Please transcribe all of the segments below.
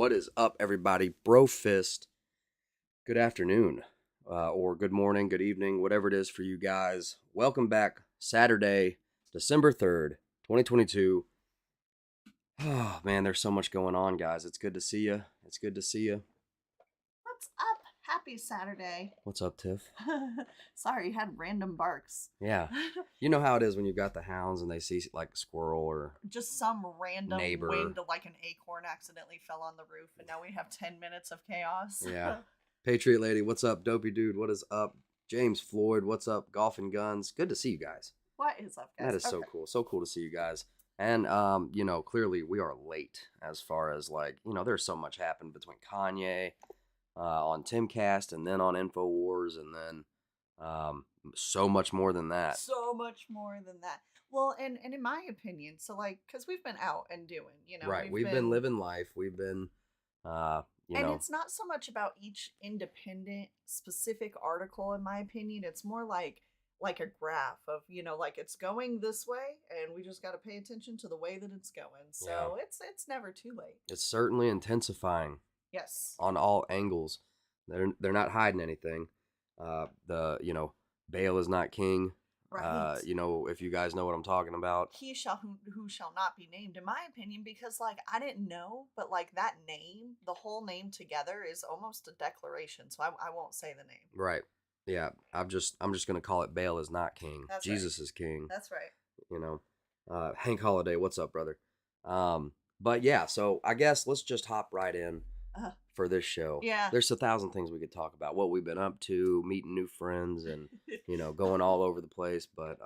What is up, everybody? Bro Fist. Good afternoon, or good morning, good evening, whatever it is for you guys. Welcome back. Saturday, December 3rd, 2022. Oh, man, there's so much going on, guys. It's good to see you. It's good to see you. What's up? Happy Saturday. What's up, Tiff? Sorry, you had random barks. Yeah. You know how it is when you've got the hounds and they see like a squirrel or Just some random neighbor. winged, like an acorn accidentally fell on the roof, and now we have 10 minutes of chaos. Yeah. Patriot Lady, what's up? Dopey Dude, what is up? James Floyd, what's up? Golf and Guns. Good to see you guys. What is up, guys? That is so cool. So cool to see you guys. And, clearly we are late as far as there's so much happened between Kanye on Timcast and then on InfoWars and then so much more than that. So much more than that. Well, and in my opinion, so because we've been out and doing, Right. We've been living life. We've been, and it's not so much about each independent specific article, in my opinion. It's more like a graph of, it's going this way, and we just got to pay attention to the way that it's going. So it's never too late. It's certainly intensifying. Yes. On all angles. They're not hiding anything. Baal is not king. Right. If you guys know what I'm talking about. He who shall not be named, in my opinion, because I didn't know, but that name, the whole name together is almost a declaration. So I won't say the name. Right. Yeah. I'm just gonna call it Baal is not king. That's Jesus right. is king. That's right. Hank Holiday, what's up, brother? But yeah, so I guess let's just hop right in for this show. Yeah. There's 1,000 things we could talk about. What we've been up to, meeting new friends, and going all over the place. But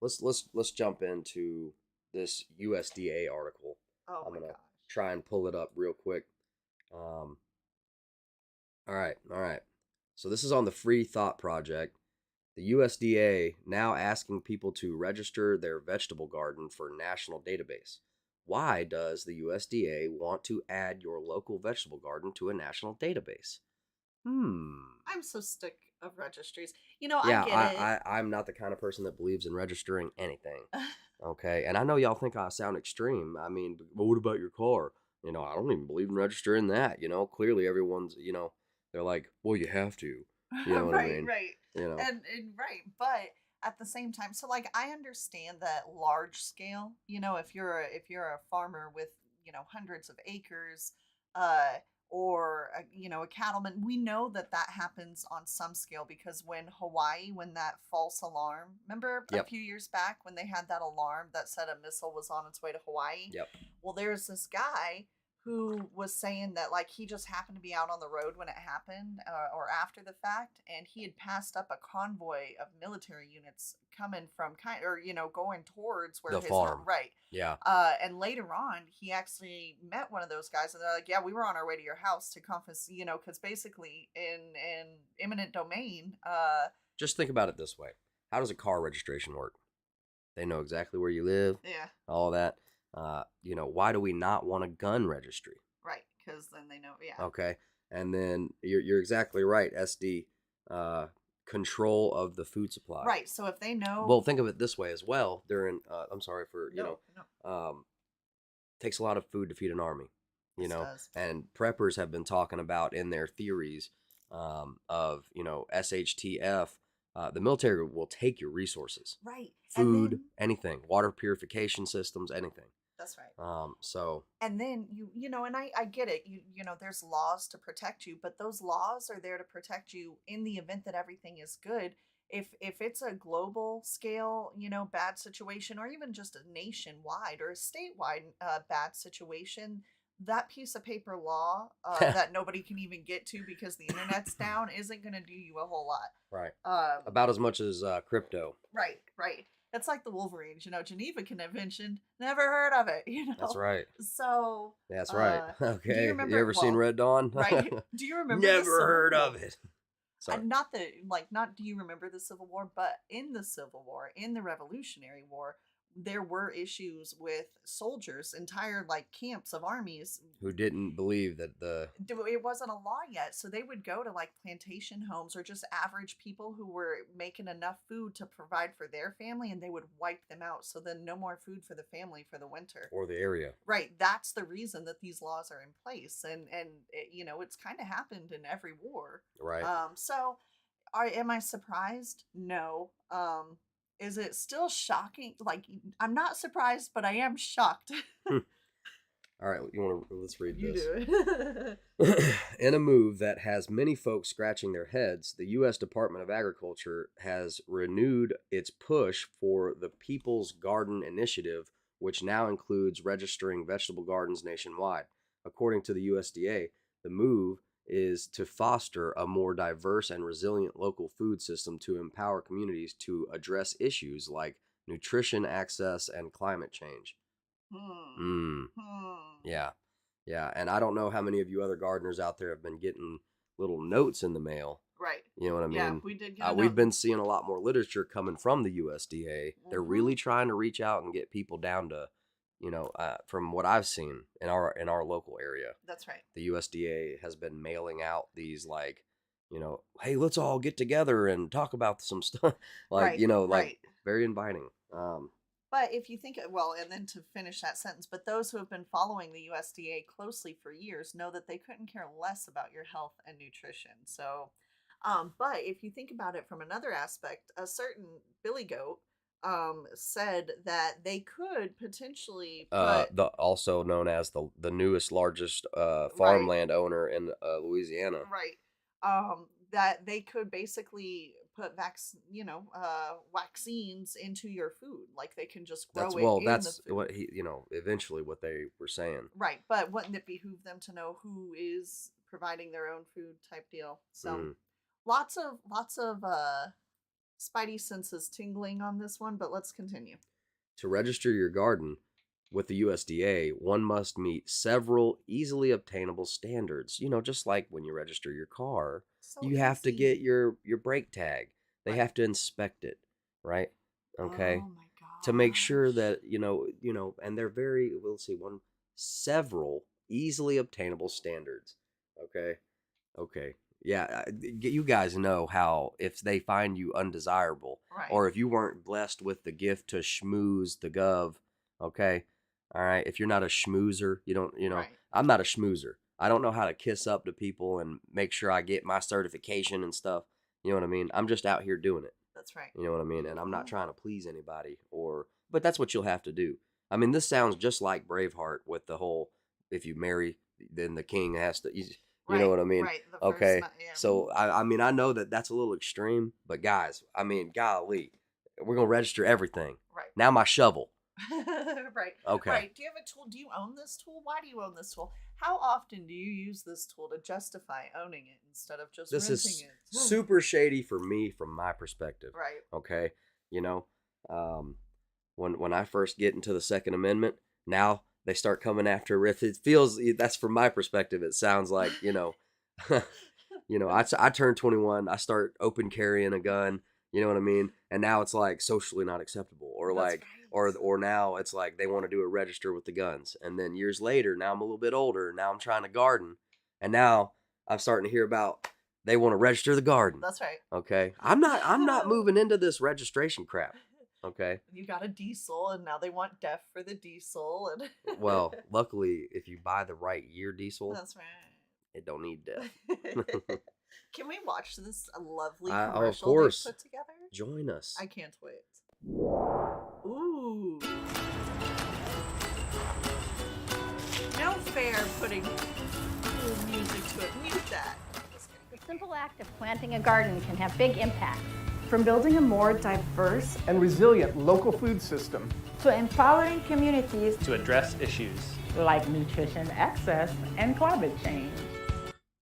let's jump into this USDA article. Oh I'm my gonna gosh. try and pull it up real quick. All right. So this is on the Free Thought Project. The USDA now asking people to register their vegetable garden for national database. Why does the USDA want to add your local vegetable garden to a national database? I'm so sick of registries. Yeah, I get it. I'm not the kind of person that believes in registering anything. Okay, and I know y'all think I sound extreme. I mean, but what about your car? I don't even believe in registering that. Clearly everyone's, they're like, well, you have to. You know what I mean? Right. And right, but at the same time, so I understand that large scale, if you're a farmer with, hundreds of acres, or a cattleman, we know that happens on some scale, because when that false alarm, remember a few years back when they had that alarm that said a missile was on its way to Hawaii? Yep. Well, there's this guy who was saying that he just happened to be out on the road when it happened, or after the fact, and he had passed up a convoy of military units coming from going towards where the his farm. Right. Yeah. And later on, he actually met one of those guys, and they're like, "Yeah, we were on our way to your house to confess," because basically in eminent domain. Just think about it this way: how does a car registration work? They know exactly where you live. Yeah. All that. Why do we not want a gun registry? Right, because then they know. Yeah. Okay, and then you're exactly right. SD, control of the food supply. Right. So if they know. Well, think of it this way as well. During, I'm sorry for No. takes a lot of food to feed an army. Does. And preppers have been talking about in their theories of SHTF. The military will take your resources. Right. Food, anything, water purification systems, anything. That's right. So. And then and I get it. There's laws to protect you, but those laws are there to protect you in the event that everything is good. If it's a global scale, bad situation, or even just a nationwide or a statewide bad situation, that piece of paper law that nobody can even get to because the internet's down isn't going to do you a whole lot. Right. About as much as crypto. Right. It's like the Wolverines, Geneva Convention. Never heard of it, That's right. So. That's right. Okay. Do you remember? You ever seen Red Dawn? Right. Do you remember? Never heard of it. Sorry. Not do you remember the Civil War, but in the Civil War, in the Revolutionary War, there were issues with soldiers, entire like camps of armies. Who didn't believe that the It wasn't a law yet, so they would go to like plantation homes or just average people who were making enough food to provide for their family, and they would wipe them out, so then no more food for the family for the winter. or the area, Right, that's the reason that these laws are in place, and it's kind of happened in every war. right? So am I surprised? No. Is it still shocking? Like, I'm not surprised, but I am shocked. All right, you want to let's read You this. do it. In a move that has many folks scratching their heads, the U.S. Department of Agriculture has renewed its push for the People's Garden Initiative, which now includes registering vegetable gardens nationwide. According to the USDA, the move is to foster a more diverse and resilient local food system to empower communities to address issues like nutrition access and climate change. Hmm. Mm. Hmm. Yeah. Yeah. And I don't know how many of you other gardeners out there have been getting little notes in the mail. Right. You know what I mean? Yeah, we did get a We've note. been seeing a lot more literature coming from the USDA. They're Mhm. really trying to reach out and get people down to, from what I've seen in our local area, That's right. the USDA has been mailing out these hey, let's all get together and talk about some stuff, Right. Right. very inviting. But if you think, well, and then to finish that sentence, but those who have been following the USDA closely for years know that they couldn't care less about your health and nutrition. So, but if you think about it from another aspect, a certain Billy Goat said that they could potentially put, The also known as the newest largest right, farmland owner in Louisiana. right, that they could basically put vaccines into your food, like they can just grow it in the That's food. what he eventually what they were saying. Right, but wouldn't it behoove them to know who is providing their own food type deal? So Mm. lots of spidey senses tingling on this one, but let's continue. To register your garden with the USDA, one must meet several easily obtainable standards. Just like when you register your car, So you have to get easy. your brake tag. They Right. have to inspect it, right? Okay. Oh my To make sure gosh. that and they're very, we'll see, several easily obtainable standards. Okay. Okay. Yeah, you guys know how if they find you undesirable, Right. or if you weren't blessed with the gift to schmooze the gov, okay, all right. If you're not a schmoozer, you don't, Right. I'm not a schmoozer. I don't know how to kiss up to people and make sure I get my certification and stuff. You know what I mean? I'm just out here doing it. That's right. You know what I mean? And I'm not Mhm. trying to please anybody, but that's what you'll have to do. I mean, this sounds just like Braveheart with the whole, if you marry, then the king has to, you know Right. what I mean? Right. The first Okay. yeah. So, Mhm. I mean, I know that that's a little extreme, but guys, I mean, golly, we're going to register everything. Right. Now my shovel. Right. Okay. Right. Do you have a tool? Do you own this tool? Why do you own this tool? How often do you use this tool to justify owning it instead of just This renting is it? super shady for me from my perspective. Right. Okay. You know, um, when I first get into the Second Amendment, now they start coming after if it feels that's from my perspective. It sounds like I turn 21, I start open carrying a gun. You know what I mean? And now it's like socially not acceptable, or That's like, or now it's like they want to do a register with the guns. And then years later, now I'm a little bit older. Now I'm trying to garden, and now I'm starting to hear about they want to register the garden. That's right. Okay, I'm not moving into this registration crap. Okay. You got a diesel, and now they want DEF for the diesel, and Well, luckily, if you buy the right year diesel, that's right. it don't need death. Can we watch this lovely Of commercial they course. put together? Join us. I can't wait. Ooh. No fair putting cool music to it. Mute that. Just The kidding. simple act of planting a garden can have big impacts. From building a more diverse and resilient local food system to empowering communities to address issues. like nutrition access and climate change.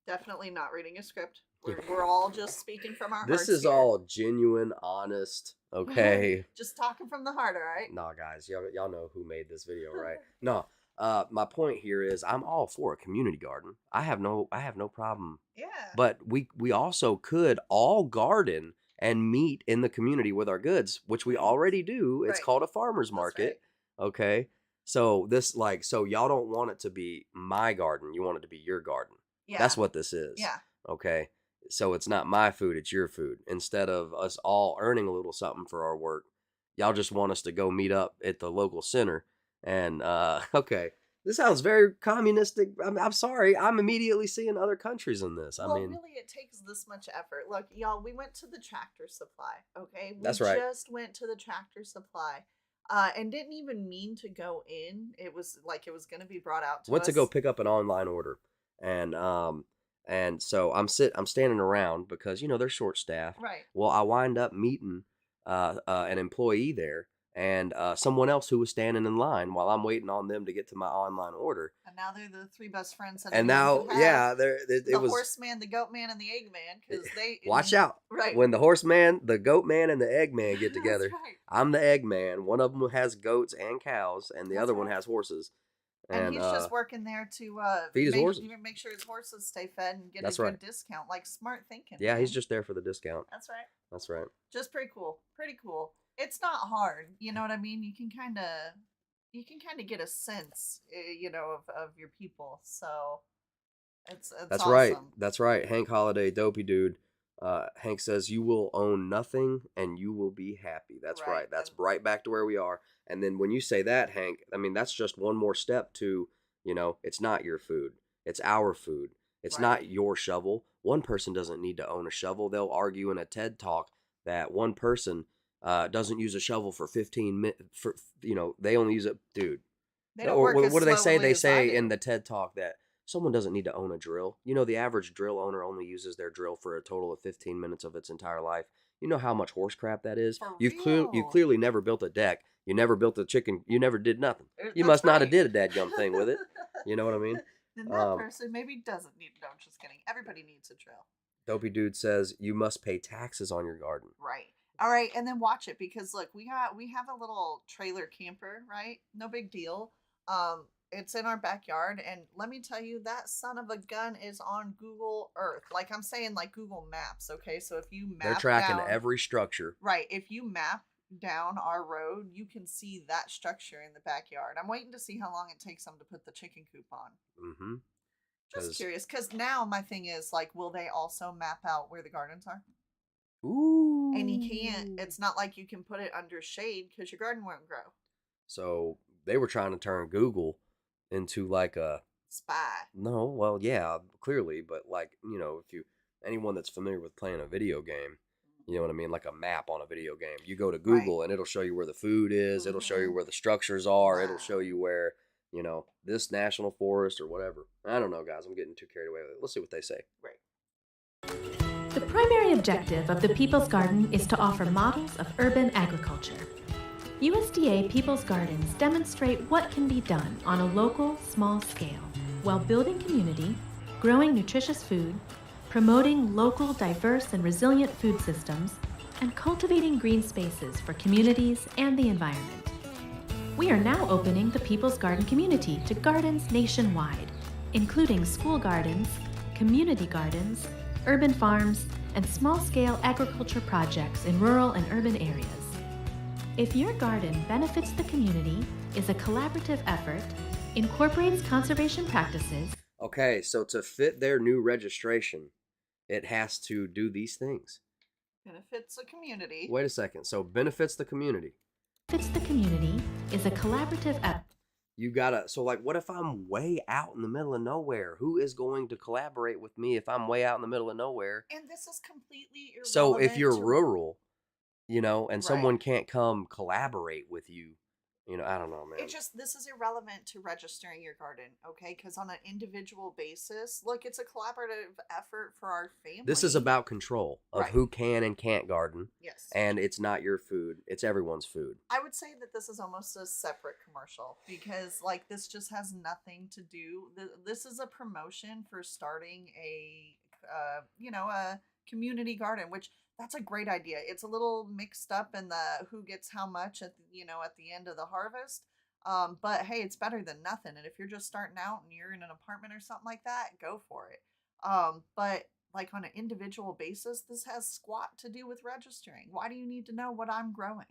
Definitely not reading a script. We're all just speaking from our This hearts is here. all genuine, honest. Okay. Just talking from the heart, all right? Nah, guys, y'all know who made this video, right? No. My point here is I'm all for a community garden. I have no problem. Yeah. But we also could all garden and meet in the community with our goods, which we Right. already do. It's Right. called a farmer's That's market. right. Okay. So this so y'all don't want it to be my garden. You want it to be your garden. That's Yeah. what this is. Yeah. Okay. So it's not my food, it's your food. Instead of us all earning a little something for our work, y'all just want us to go meet up at the local center. And okay. This sounds very communistic. I'm sorry. I'm immediately seeing other countries in this. I Well, mean, really, it takes this much effort. Look, y'all, we went to the Tractor Supply, okay? We that's right. just went to the Tractor Supply and didn't even mean to go in. It was like it was going to be brought out to Went us. to go pick up an online order, and so I'm standing around because they're short staffed. Right. Well, I wind up meeting an employee there and someone else who was standing in line while I'm waiting on them to get to my online order. And now they're the three best friends that And anyone now, could have. yeah, it The was horseman, the goat man, and the egg man, because they watch out. Right. When the horseman, the goat man, and the egg man get together, That's right. I'm the egg man. One of them has goats and cows, and the That's other one right. has horses. And he's just working there to feed his horses. make sure his horses stay fed and get That's a good right. discount. Like smart thinking. Yeah, man. he's just there for the discount. That's right. That's right. Just pretty cool. Pretty cool. It's not hard. You know what I mean? You can kind of get a sense, of your people. So it's That's awesome. right. That's right. Hank Holiday, dopey dude. Hank says, "You will own nothing and you will be happy." That's Right. right. That's right back to where we are. And then when you say that, Hank, I mean, that's just one more step to, it's not your food. It's our food. It's Right. not your shovel. One person doesn't need to own a shovel. They'll argue in a TED talk that one person doesn't use a shovel for 15 minutes. They only use it, dude. They don't Or work as what do they say? slowly They as I say do. in the TED talk that someone doesn't need to own a drill. The average drill owner only uses their drill for a total of 15 minutes of its entire life. You know how much horse crap that is? For You real. clearly never built a deck. You never built a chicken. You never did nothing. You That's must not have right. did a dadgum thing with it. You know what I mean? Then that person maybe doesn't need. No, I'm just kidding. Everybody needs a drill. Dopey dude says you must pay taxes on your garden. Right. All right, and then watch it because look, we have a little trailer camper, right? No big deal. It's in our backyard, and let me tell you, that son of a gun is on Google Earth. Like I'm saying, like Google Maps. Okay, so if you map, They're tracking down, every structure. right. If you map down our road, you can see that structure in the backyard. I'm waiting to see how long it takes them to put the chicken coop on. Mm-hmm. Just curious, because now my thing is like, will they also map out where the gardens are? Ooh. And you can't. It's not like you can put it under shade because your garden won't grow. So they were trying to turn Google into like a Spy. no. Well, yeah, clearly, but like if anyone that's familiar with playing a video game, you know what I mean, like a map on a video game. You go to Google and it'll show you where the food is. It'll show you where the structures are. It'll show you where this national forest or whatever. I don't know, guys. I'm getting too carried away with it. Let's see what they say. Right. The primary objective of the People's Garden is to offer models of urban agriculture. USDA People's Gardens demonstrate what can be done on a local, small scale while building community, growing nutritious food, promoting local, diverse, and resilient food systems, and cultivating green spaces for communities and the environment. We are now opening the People's Garden community to gardens nationwide, including school gardens, community gardens, urban farms, and small-scale agriculture projects in rural and urban areas. If your garden benefits the community, is a collaborative effort, incorporates conservation practices. Okay, so to fit their new registration, it has to do these things. Benefits the community. Wait a second. So benefits the community. Fits the community is a collaborative effort. You gotta, so like, what if I'm way out in the middle of nowhere? Who is going to collaborate with me if I'm way out in the middle of nowhere? And this is completely irrelevant. So if you're to- rural, and someone Right. can't come collaborate with you, I don't know, man. this is irrelevant to registering your garden, okay? Because on an individual basis, look, it's a collaborative effort for our family. This is about control of Right. who can and can't garden, Yes. and it's not your food; it's everyone's food. I would say that this is almost a separate commercial because, like, this just has nothing to do. This is a promotion for starting a community garden, which that's a great idea. It's a little mixed up in the who gets how much at the end of the harvest. But hey, it's better than nothing. And if you're just starting out and you're in an apartment or something like that, go for it. But like on an individual basis, this has squat to do with registering. Why do you need to know what I'm growing?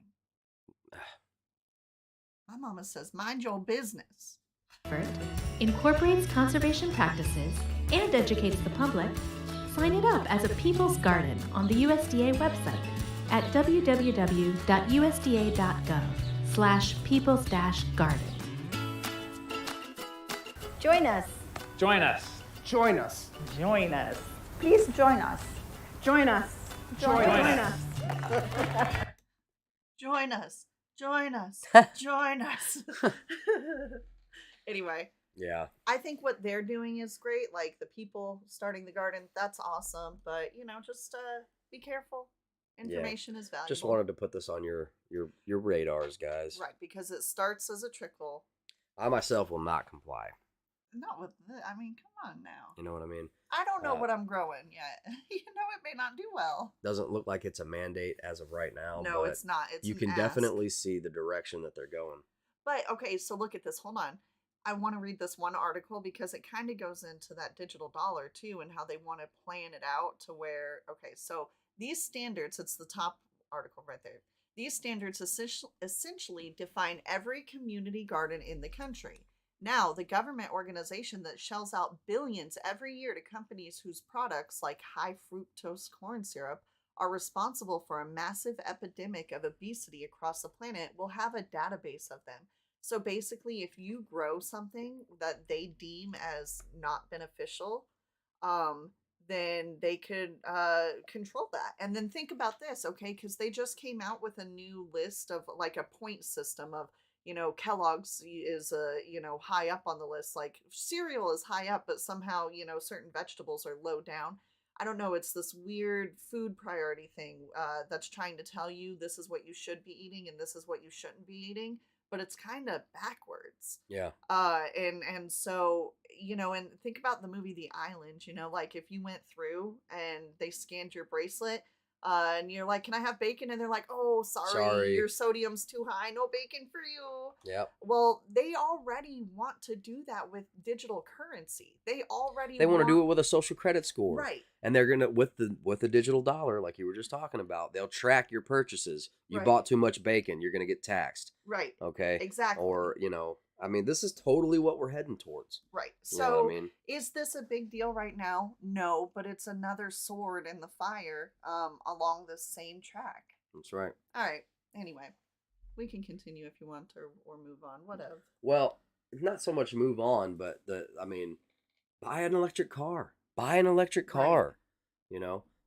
My mama says, mind your business. Incorporates conservation practices, and educates the public, sign it up as a People's Garden on the USDA website at www.usda.gov/peoples-garden. Join us. Join us. Join us. Join us. Please join us. Join us. Join us. Join us. Join us. Join us. Anyway, Yeah. I think what they're doing is great. Like the people starting the garden, that's awesome. But just be careful. Information is valuable. Just wanted to put this on your radars, guys. Right, because it starts as a trickle. I myself will not comply. Not with I mean, come on now. You know what I mean? I don't know what I'm growing yet. It may not do well. Doesn't look like it's a mandate as of right now. No, but it's not. It's you an can ask. definitely see the direction that they're going. But okay, so look at this. Hold on. I want to read this one article because it kind of goes into that digital dollar too and how they want to plan it out to where, okay, so these standards, it's the top article right there. These standards essentially define every community garden in the country. Now, the government organization that shells out billions every year to companies whose products, like high fructose corn syrup, are responsible for a massive epidemic of obesity across the planet, will have a database of them. So basically, if you grow something that they deem as not beneficial, then they could control that. And then think about this, okay? Because they just came out with a new list of like a point system of, Kellogg's is, high up on the list. Like cereal is high up, but somehow, certain vegetables are low down. I don't know. It's this weird food priority thing that's trying to tell you this is what you should be eating and this is what you shouldn't be eating. But it's kind of backwards. Yeah. And so, and think about the movie The Island, like if you went through and they scanned your bracelet, and you're like, can I have bacon? And they're like, oh, sorry, your sodium's too high. No bacon for you. Yep. Well, they already want to do that with digital currency. They want to do it with a social credit score. Right. And they're going to, with the digital dollar, like you were just talking about, they'll track your purchases. You Right. bought too much bacon, you're going to get taxed. Right. Okay. Exactly. Or, this is totally what we're heading towards. Right. You know So, what I mean? is this a big deal right now? No, but it's another sword in the fire along this same track. That's right. All right. Anyway, we can continue if you want or move on. Whatever. Well, not so much move on, but buy an electric car. Buy an electric car.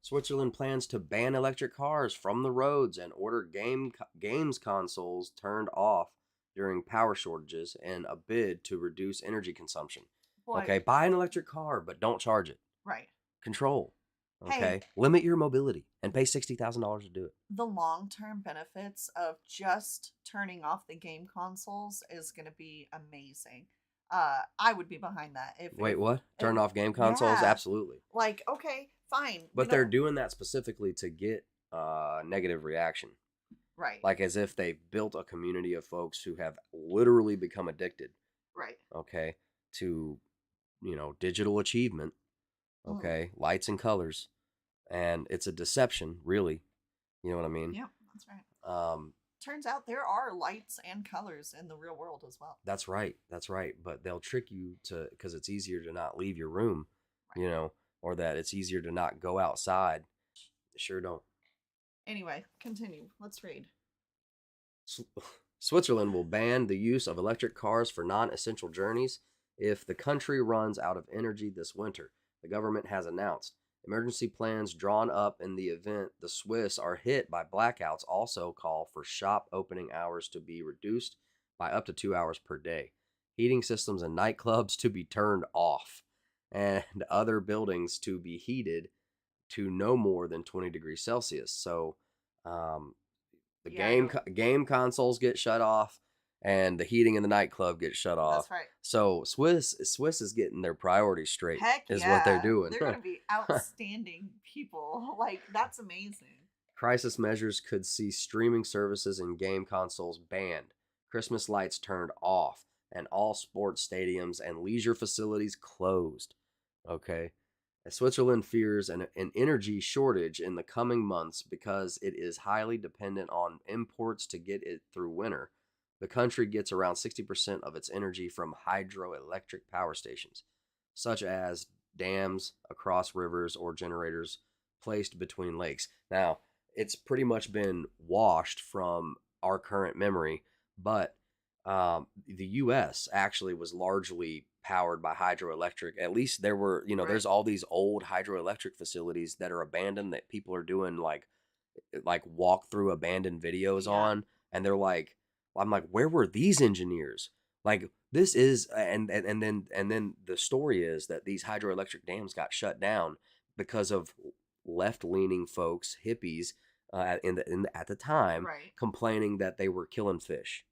Switzerland plans to ban electric cars from the roads and order games consoles turned off during power shortages in a bid to reduce energy consumption. Boy. Okay, buy an electric car, but don't charge it. Right. Control. Okay, Hey. limit your mobility and pay $60,000 to do it. The long-term benefits of just turning off the game consoles is going to be amazing. I would be behind that. Wait, what? Turn off game consoles? Yeah. Absolutely. Like, okay, fine. But they're doing that specifically to get negative reaction. right. Like as if they've built a community of folks who have literally become addicted, right. okay, to, digital achievement, okay, lights and colors. And it's a deception, really. You know what I mean? Yeah, that's right. Turns out there are lights and colors in the real world as well. That's right. That's right. But they'll trick you because it's easier to not leave your room, or that it's easier to not go outside. Sure don't. Anyway, continue. Let's read. Switzerland will ban the use of electric cars for non-essential journeys if the country runs out of energy this winter, the government has announced. Emergency plans drawn up in the event the Swiss are hit by blackouts also call for shop opening hours to be reduced by up to 2 hours per day, heating systems in nightclubs to be turned off, and other buildings to be heated to no more than 20 degrees Celsius. So game consoles get shut off and the heating in the nightclub gets shut off. That's right. So Swiss is getting their priorities straight. Heck is yeah. what they're doing. They're going to be outstanding people. Like, that's amazing. Crisis measures could see streaming services and game consoles banned, Christmas lights turned off, and all sports stadiums and leisure facilities closed. Okay. Switzerland fears an energy shortage in the coming months because it is highly dependent on imports to get it through winter. The country gets around 60% of its energy from hydroelectric power stations, such as dams across rivers or generators placed between lakes. Now, it's pretty much been washed from our current memory, but the U.S. actually was largely powered by hydroelectric. At least there were, Right. there's all these old hydroelectric facilities that are abandoned that people are doing like walk through abandoned videos Yeah. on, and they're like, I'm like, where were these engineers? Like this is, and then the story is that these hydroelectric dams got shut down because of left leaning folks, hippies, at the time, Right. complaining that they were killing fish.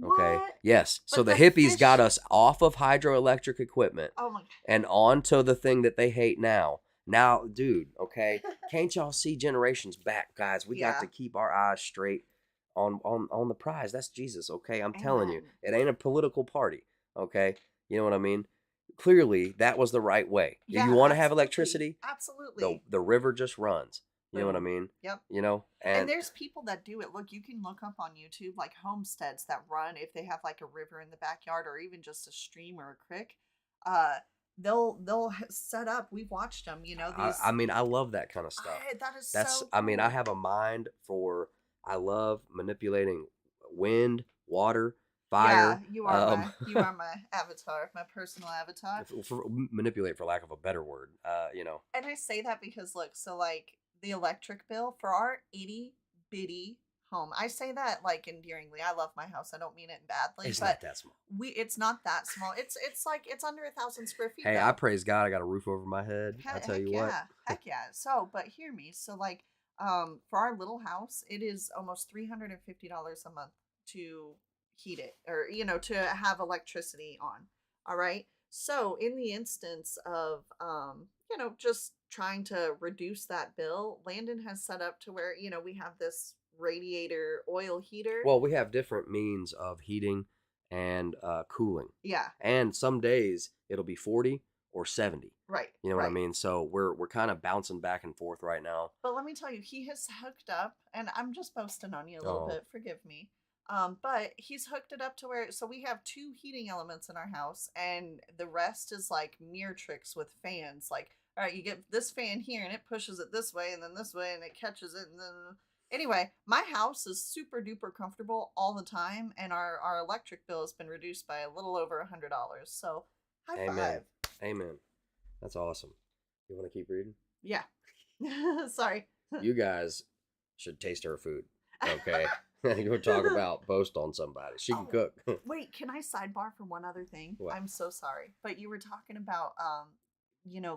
Okay. What? Yes. So But the the hippies got fish. us off of hydroelectric equipment Oh my God. and onto the thing that they hate now. Now, dude, okay, can't y'all see generations back, guys? We got Yeah. to keep our eyes straight on the prize. That's Jesus, okay? I'm telling you, Amen. it ain't a political party, okay? You know what I mean? Clearly, that was the right way. If Yeah, you want to have absolutely. electricity, Absolutely. the river just runs. You know what I Boom. mean? Yep. And And there's people that do it. Look, you can look up on YouTube like homesteads that run if they have like a river in the backyard or even just a stream or a creek. Uh, they'll set up. We've watched them. You know these. I mean, I love that kind of stuff. That is That's, so I mean, I cool. have a mind for, I love manipulating wind, water, fire. Yeah, you are my avatar, my personal avatar. Manipulate for lack of a better word. And I say that because look, so like the electric bill for our itty bitty home. I say that like endearingly. I love my house. I don't mean it badly, It's but not that small. it's not that small. It's like it's under 1,000 square feet. Hey, though. I praise God. I got a roof over my head. I tell you what. Yeah, heck yeah. So, but hear me. So, like, for our little house, it is almost $350 a month to heat it, or to have electricity on. All right. So, in the instance of, just trying to reduce that bill, Landon has set up to where we have this radiator oil heater. Well, we have different means of heating and cooling. Yeah. And some days it'll be 40 or 70. Right. You know what I right. mean? So we're kind of bouncing back and forth right now. But let me tell you, he has hooked up, and I'm just boasting on you a little Oh. bit. Forgive me. But he's hooked it up to where so we have 2 heating elements in our house, and the rest is like mirror tricks with fans. Like, all right, you get this fan here, and it pushes it this way, and then this way, and it catches it, and then anyway, my house is super duper comfortable all the time, and our electric bill has been reduced by a little over $100. So high Amen. five. Amen. That's awesome. You want to keep reading? Yeah. Sorry. You guys should taste her food. Okay. You were talking about boast on somebody. She can Oh. cook. Wait, can I sidebar for one other thing? What? I'm so sorry. But you were talking about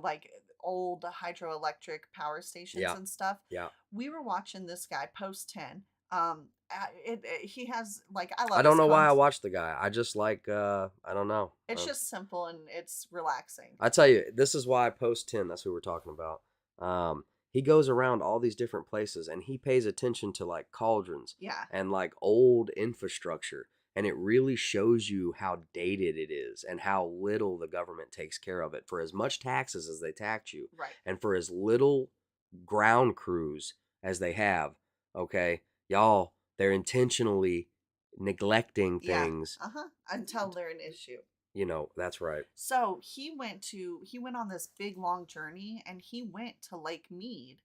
like old hydroelectric power stations Yeah. and stuff. Yeah. We were watching this guy post 10. He has like I love I don't his know why I cons- watched the guy. I just like I don't know. It's just simple and it's relaxing. I tell you, this is why post 10, that's who we're talking about. He goes around all these different places and he pays attention to like cauldrons Yeah. and like old infrastructure. And it really shows you how dated it is and how little the government takes care of it for as much taxes as they tax you Right. and for as little ground crews as they have. Okay. Y'all, they're intentionally neglecting things. Yeah. Until they're an issue. That's right. So he went on this big long journey and he went to Lake Mead.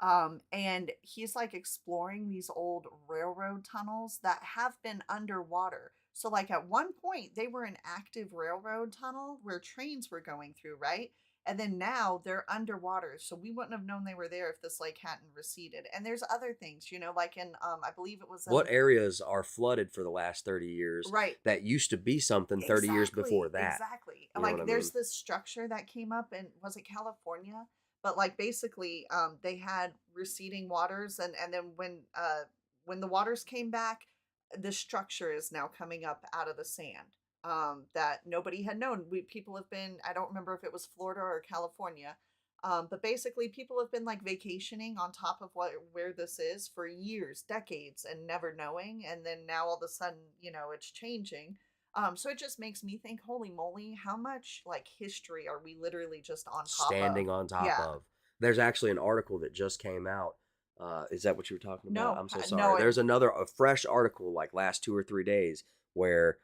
And he's like exploring these old railroad tunnels that have been underwater. So like at one point they were an active railroad tunnel where trains were going through, right? And then now they're underwater. So we wouldn't have known they were there if this lake hadn't receded. And there's other things, like in I believe it was What areas are flooded for the last 30 years right. that used to be something 30 years before that? Exactly. You know what I There's mean? this structure that came up in was it California? But like basically they had receding waters and then when the waters came back, the structure is now coming up out of the sand. That nobody had known. People have been, I don't remember if it was Florida or California, but basically people have been like vacationing on top of where this is for years, decades, and never knowing. And then now all of a sudden, it's changing. So it just makes me think, holy moly, how much like history are we literally just on top Standing of? on top Yeah. of. There's actually an article that just came out. Is that what you were talking about? No, I'm so no, sorry. There's a fresh article like last 2 or 3 days where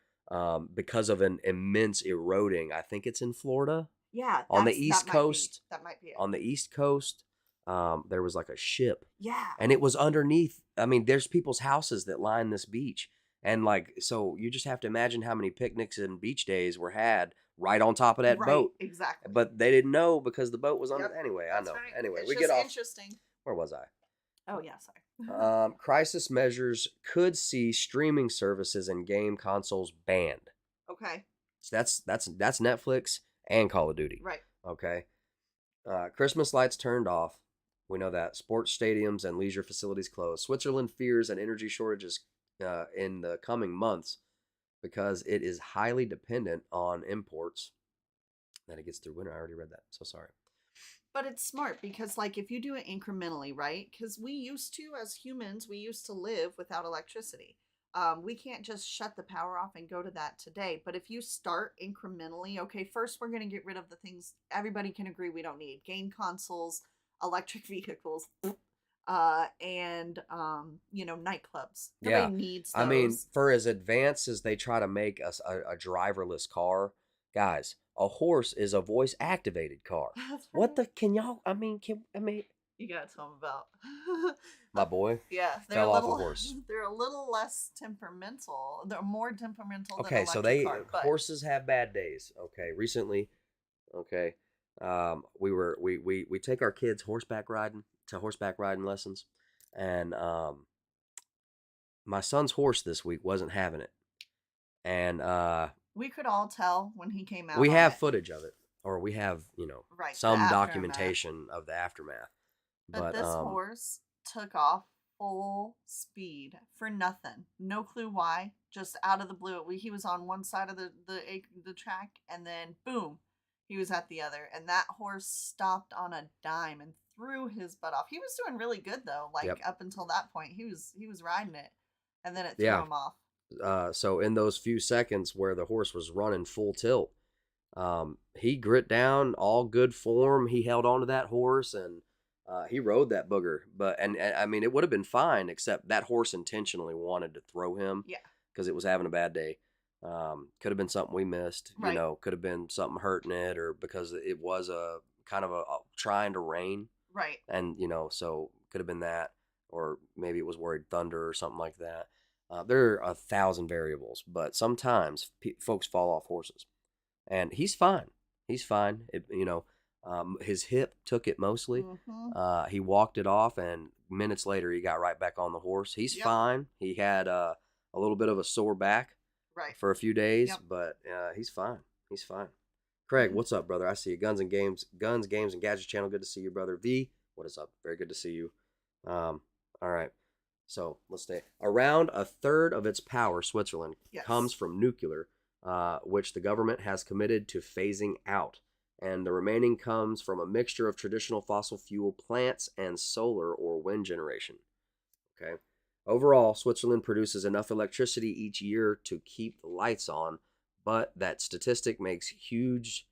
because of an immense eroding, I think it's in Florida yeah, on the that's East Coast. that might be it. On the East Coast, there was like a ship, Yeah. and it was underneath. I mean, there's people's houses that line this beach, and like, so you just have to imagine how many picnics and beach days were had right on top of that Right, boat. exactly. But they didn't know because the boat was under. Yep, Anyway, I that's know. right. Anyway, It's we just get off. interesting. Where was I? Oh yeah, sorry. Crisis measures could see streaming services and game consoles banned. Okay. So that's Netflix and Call of Duty. Right. Okay. Christmas lights turned off. We know that. Sports stadiums and leisure facilities closed. Switzerland fears an energy shortages in the coming months because it is highly dependent on imports. Then it gets through winter. I already read that. So sorry. But it's smart because, like, if you do it incrementally, right? Because we used to, as humans, we used to live without electricity. We can't just shut the power off and go to that today. But if you start incrementally, okay, first we're going to get rid of the things everybody can agree we don't need: game consoles, electric vehicles, and nightclubs. Yeah. Nobody needs those. I mean, for as advanced as they try to make us a driverless car, guys, a horse is a voice activated car. What the can y'all? I mean, you gotta tell them about my boy. Yeah, Fell off a horse. They're a little less temperamental. They're more temperamental than Okay, so electric car, horses have bad days. Okay, recently, okay, we take our kids horseback riding lessons, and my son's horse this week wasn't having it, and we could all tell when he came out. we on have it. footage of it, or we have Right, the some aftermath. documentation of the aftermath. But this horse took off full speed for nothing. No clue why. Just out of the blue. He was on one side of the track, and then boom, he was at the other. And that horse stopped on a dime and threw his butt off. He was doing really good though. Like Yep. up until that point, he was riding it, and then it threw him off. So in those few seconds where the horse was running full tilt, he grit down, all good form. He held on to that horse and he rode that booger. But and I mean, it would have been fine, except that horse intentionally wanted to throw him. Yeah. Because it was having a bad day. Could have been something we missed. Right. Could have been something hurting it, or because it was a kind of a trying to rain. Right. And so could have been that, or maybe it was worried thunder or something like that. There are 1,000 variables, but sometimes folks fall off horses, and he's fine. He's fine. His hip took it mostly. Mm-hmm. He walked it off, and minutes later he got right back on the horse. He's fine. He had a little bit of a sore back for a few days, but he's fine. He's fine. Craig, what's up, brother? I see you. Guns, Games, and Gadgets channel. Good to see you, brother. V, what is up? Very good to see you. All right. So let's stay. Around a third of its power, Switzerland, comes from nuclear, which the government has committed to phasing out. And the remaining comes from a mixture of traditional fossil fuel plants and solar or wind generation. Okay. Overall, Switzerland produces enough electricity each year to keep the lights on, but that statistic makes huge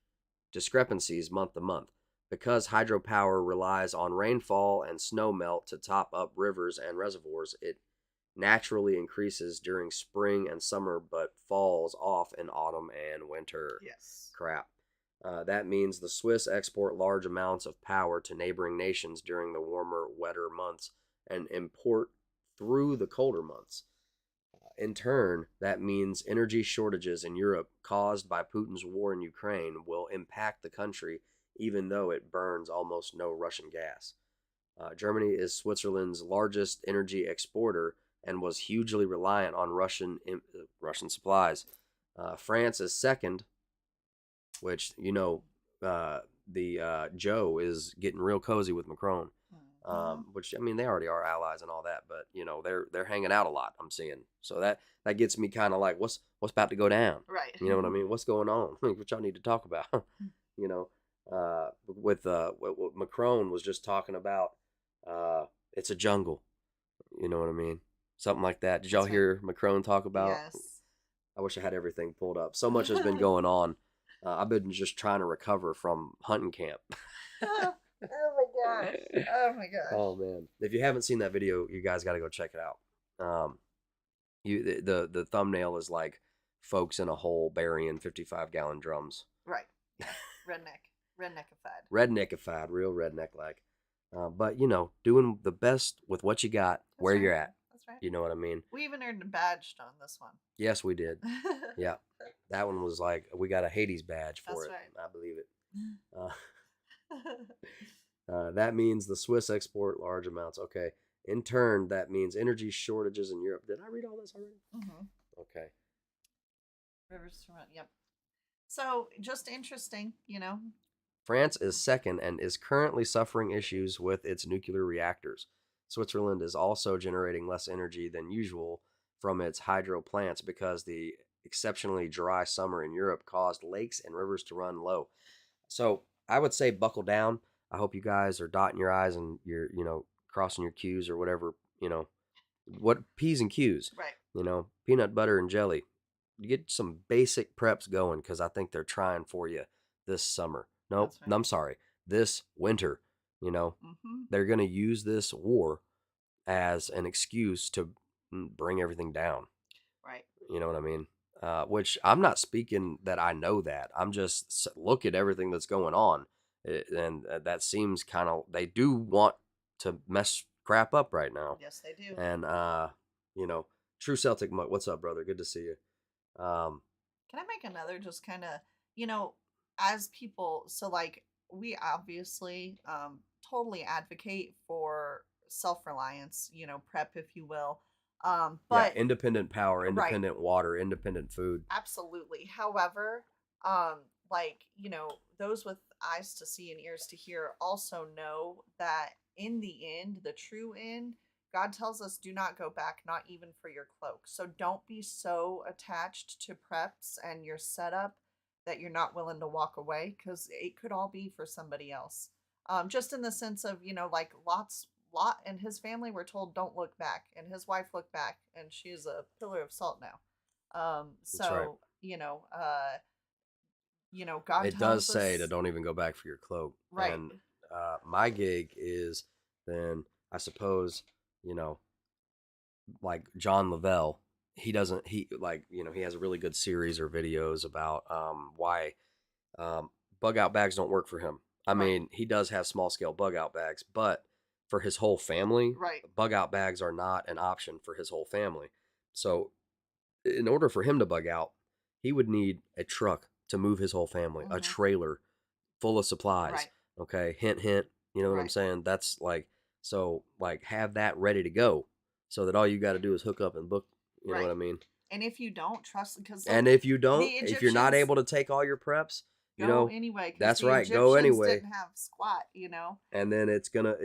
discrepancies month to month. Because hydropower relies on rainfall and snow melt to top up rivers and reservoirs, it naturally increases during spring and summer, but falls off in autumn and winter. Yes. Crap. That means the Swiss export large amounts of power to neighboring nations during the warmer, wetter months and import through the colder months. In turn, that means energy shortages in Europe caused by Putin's war in Ukraine will impact the country, even though it burns almost no Russian gas. Germany is Switzerland's largest energy exporter and was hugely reliant on Russian supplies. France is second, which Joe is getting real cozy with Macron. Which, I mean, they already are allies and all that, but they're hanging out a lot, I'm seeing. So that gets me kind of like, what's about to go down? Right. You know what I mean? What's going on? What y'all need to talk about? With what Macron was just talking about, it's a jungle. You know what I mean? Something like that. Did y'all hear Macron talk about? Yes. I wish I had everything pulled up. So much has been going on. I've been just trying to recover from hunting camp. Oh my gosh. Oh my gosh. Oh man! If you haven't seen that video, you guys got to go check it out. The thumbnail is like folks in a hole burying 55-gallon drums. Right. Yeah. Redneckified. Redneckified, real redneck like. But you know, doing the best with what you got, That's where right. you're at. That's right. You know what I mean? We even earned a badge on this one. Yes, we did. Yeah, that one was like we got a Hades badge for That's it. right. I believe it. That means the Swiss export large amounts. Okay. In turn, that means energy shortages in Europe. Did I read all this already? Mm-hmm. Okay. Rivers to run. Yep. So just interesting, you know. France is second and is currently suffering issues with its nuclear reactors. Switzerland is also generating less energy than usual from its hydro plants because the exceptionally dry summer in Europe caused lakes and rivers to run low. So I would say buckle down. I hope you guys are dotting your I's and you're, crossing your Q's or whatever, what P's and Q's, Right. Peanut butter and jelly. You get some basic preps going because I think they're trying for you this summer. Nope, That's right. I'm sorry, this winter. Mm-hmm. They're going to use this war as an excuse to bring everything down. Right. You know what I mean? Which I'm not speaking that I know that. I'm just look at everything that's going on. And that seems kind of, they do want to mess crap up right now. Yes, they do. And, True Celtic Mutt, what's up, brother? Good to see you. Can I make another just kind of, as people, so like we obviously totally advocate for self-reliance, prep, if you will. But yeah, independent power, right. independent water, independent food. Absolutely. However, those with eyes to see and ears to hear also know that in the end, the true end, God tells us do not go back, not even for your cloak. So don't be so attached to preps and your setup that you're not willing to walk away, because it could all be for somebody else. Just in the sense of, like Lot and his family were told don't look back, and his wife looked back, and she's a pillar of salt now. Right. God it tells does say us, to don't even go back for your cloak. right. And my gig is then, I suppose, like John Lavelle, he has a really good series or videos about why bug out bags don't work for him. I mean, he does have small scale bug out bags, but for his whole family, Right. bug out bags are not an option for his whole family. So in order for him to bug out, he would need a truck to move his whole family, a trailer full of supplies. Right. Okay. Hint, hint. You know what I'm Right. saying? That's have that ready to go so that all you got to do is hook up and book. You know what I mean? And if you don't trust, because And if you don't, the if you're not Egyptians able to take all your preps, go anyway. 'Cause that's the right. Go Egyptians anyway. Didn't have squat, And then it's gonna,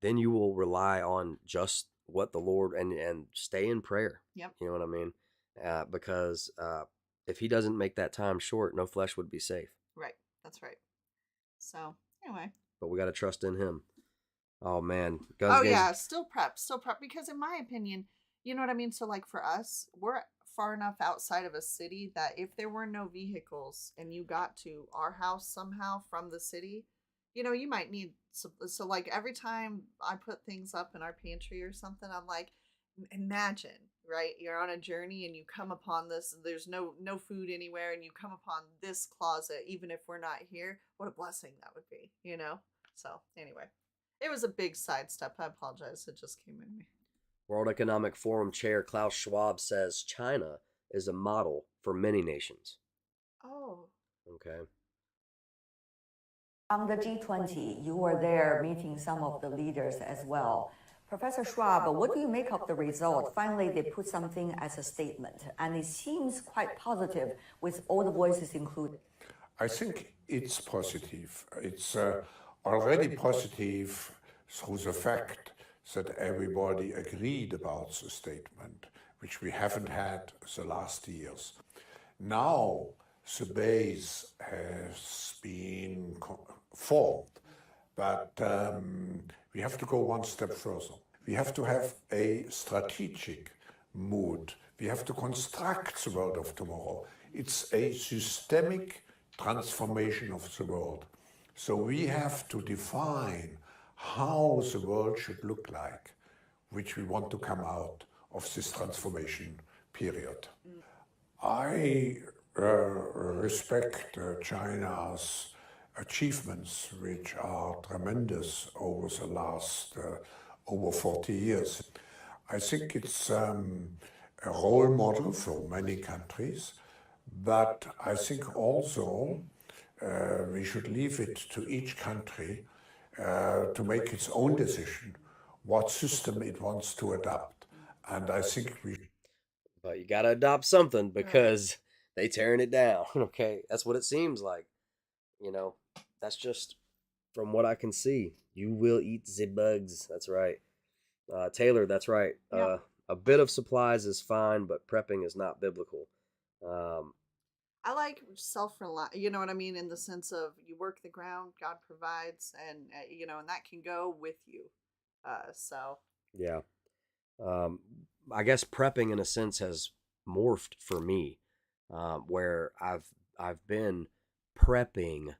then you will rely on just what the Lord and stay in prayer. Yep. You know what I mean? Because if He doesn't make that time short, no flesh would be safe. Right. That's right. So anyway. But we got to trust in Him. Oh man. Yeah, still prep, because in my opinion, you know what I mean? So like for us, we're far enough outside of a city that if there were no vehicles and you got to our house somehow from the city, you might need so like every time I put things up in our pantry or something, I'm like, imagine, right? You're on a journey and you come upon this, there's no food anywhere, and you come upon this closet, even if we're not here. What a blessing that would be, So anyway. It was a big sidestep. I apologize. It just came in me. World Economic Forum Chair Klaus Schwab says China is a model for many nations. Oh. Okay. On the G20, you were there meeting some of the leaders as well. Professor Schwab, what do you make of the result? Finally, they put something as a statement, and it seems quite positive with all the voices included. I think it's positive. It's already positive through the fact that everybody agreed about the statement, which we haven't had the last years. Now the base has been formed, but we have to go one step further. We have to have a strategic mood. We have to construct the world of tomorrow. It's a systemic transformation of the world. So we have to define how the world should look like, which we want to come out of this transformation period. I respect China's achievements, which are tremendous over the last over 40 years. I think it's a role model for many countries, but I think also we should leave it to each country to make its own decision what system it wants to adopt. And I think we But you got to adopt something because they tearing it down. Okay, that's what it seems like. You know, that's just from what I can see. You will eat the bugs. That's right. Taylor, that's right. A bit of supplies is fine, but prepping is not biblical. Um, I like self-reliant, you know what I mean, in the sense of you work the ground, God provides, and and that can go with you. So yeah. Um, I guess prepping in a sense has morphed for me, where I've been prepping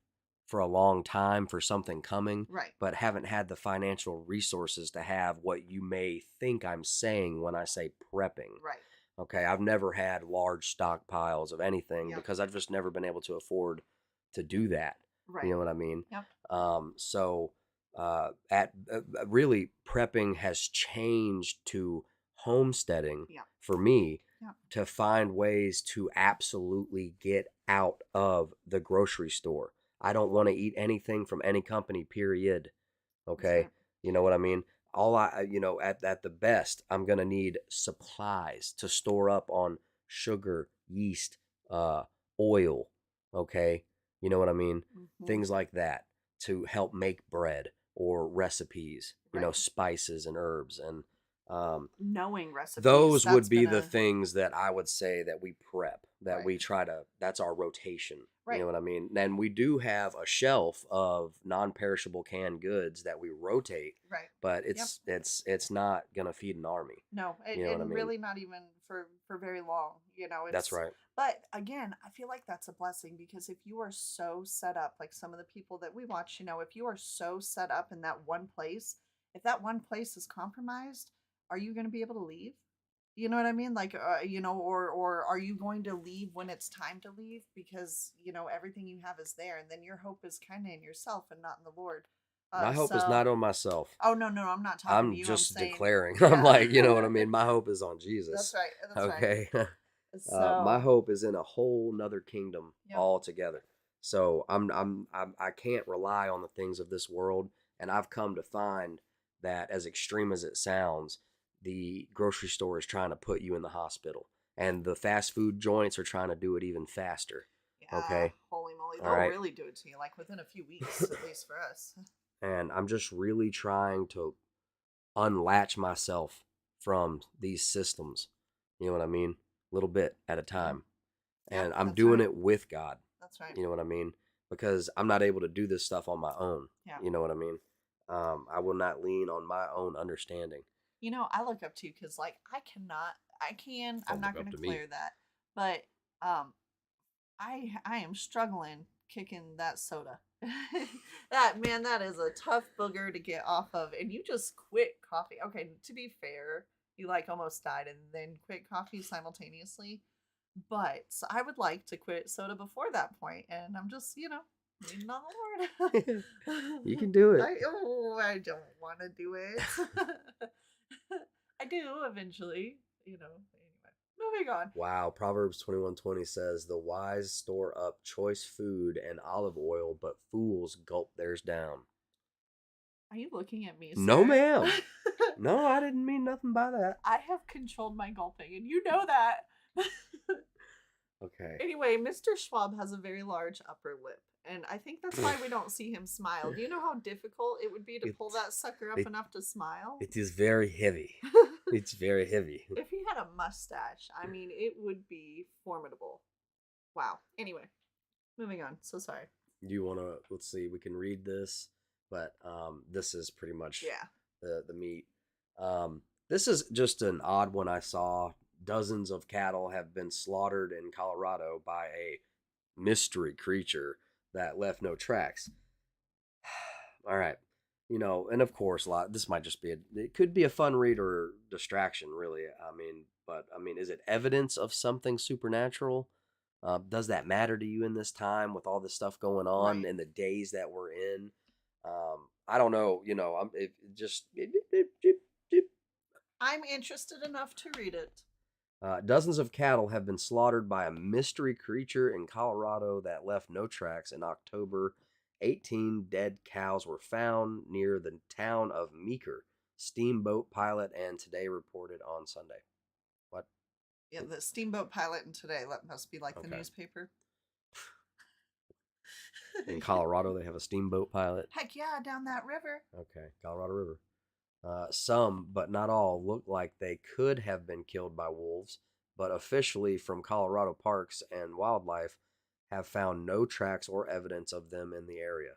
for a long time for something coming, right, but haven't had the financial resources to have what you may think I'm saying when I say prepping. right, Okay, I've never had large stockpiles of anything because I've just never been able to afford to do that. right. You know what I mean? Yep. So at really prepping has changed to homesteading for me to find ways to absolutely get out of the grocery store. I don't want to eat anything from any company, period. Okay. Right. You know what I mean? All at the best, I'm going to need supplies to store up on sugar, yeast, oil. Okay. You know what I mean? Mm-hmm. Things like that to help make bread or recipes, Right. spices and herbs. And Knowing recipes. those would be the things that I would say that we prep, that Right. we try to, that's our rotation. Right. You know what I mean? And we do have a shelf of non-perishable canned goods that we rotate, Right. but it's not gonna feed an army. No, You know what I mean? really not even for very long. That's right. But again, I feel like that's a blessing because if you are so set up, like some of the people that we watch, if you are so set up in that one place, if that one place is compromised, are you going to be able to leave? You know what I mean? Like, or are you going to leave when it's time to leave because everything you have is there, and then your hope is kind of in yourself and not in the Lord. My hope is not on myself. Oh no, I'm not talking to you. I'm just saying, declaring. yeah. I'm like, you know what I mean? My hope is on Jesus. That's right. That's okay. Right. So, my hope is in a whole nother kingdom Yep. altogether. So I can't rely on the things of this world, and I've come to find that, as extreme as it sounds, the grocery store is trying to put you in the hospital, and the fast food joints are trying to do it even faster. Yeah, okay. Holy moly, All they'll right. really do it to you, like within a few weeks, at least for us. And I'm just really trying to unlatch myself from these systems. You know what I mean? A little bit at a time. Yeah, And I'm that's doing right. it with God. That's right. You know what I mean? Because I'm not able to do this stuff on my own. Yeah. You know what I mean? I will not lean on my own understanding. I look up to because, like, I'm Don't not look going up to to me. clear that, but I am struggling kicking that soda. That is a tough booger to get off of, and you just quit coffee. Okay, to be fair, you like almost died and then quit coffee simultaneously. But I would like to quit soda before that point, and I'm just, leaning on the Lord. You can do it. I don't want to do it. I do eventually, Anyway, moving on. Wow, Proverbs 21:20 says, "The wise store up choice food and olive oil, but fools gulp theirs down." Are you looking at me, sir? No, ma'am. No, I didn't mean nothing by that. I have controlled my gulping, and you know that. Okay. Anyway, Mr. Schwab has a very large upper lip, and I think that's why we don't see him smile. Do you know how difficult it would be to pull that sucker up enough to smile? It is very heavy. It's very heavy. If he had a mustache, I mean, it would be formidable. Wow. Anyway, moving on. So sorry. You want to, let's see, we can read this, but this is pretty much the meat. This is just an odd one I saw. Dozens of cattle have been slaughtered in Colorado by a mystery creature that left no tracks. All right. And of course, this might just be it could be a fun read or distraction, really. But is it evidence of something supernatural? Does that matter to you in this time with all this stuff going on Right. and the days that we're in? I don't know. I'm interested enough to read it. Dozens of cattle have been slaughtered by a mystery creature in Colorado that left no tracks. In October, 18 dead cows were found near the town of Meeker. Steamboat Pilot and Today reported on Sunday. What? Yeah, the Steamboat Pilot and Today. That must be like the Okay. newspaper. In Colorado, they have a steamboat pilot. Heck yeah, down that river. Okay, Colorado River. Some, but not all, look like they could have been killed by wolves, but officially from Colorado Parks and Wildlife have found no tracks or evidence of them in the area.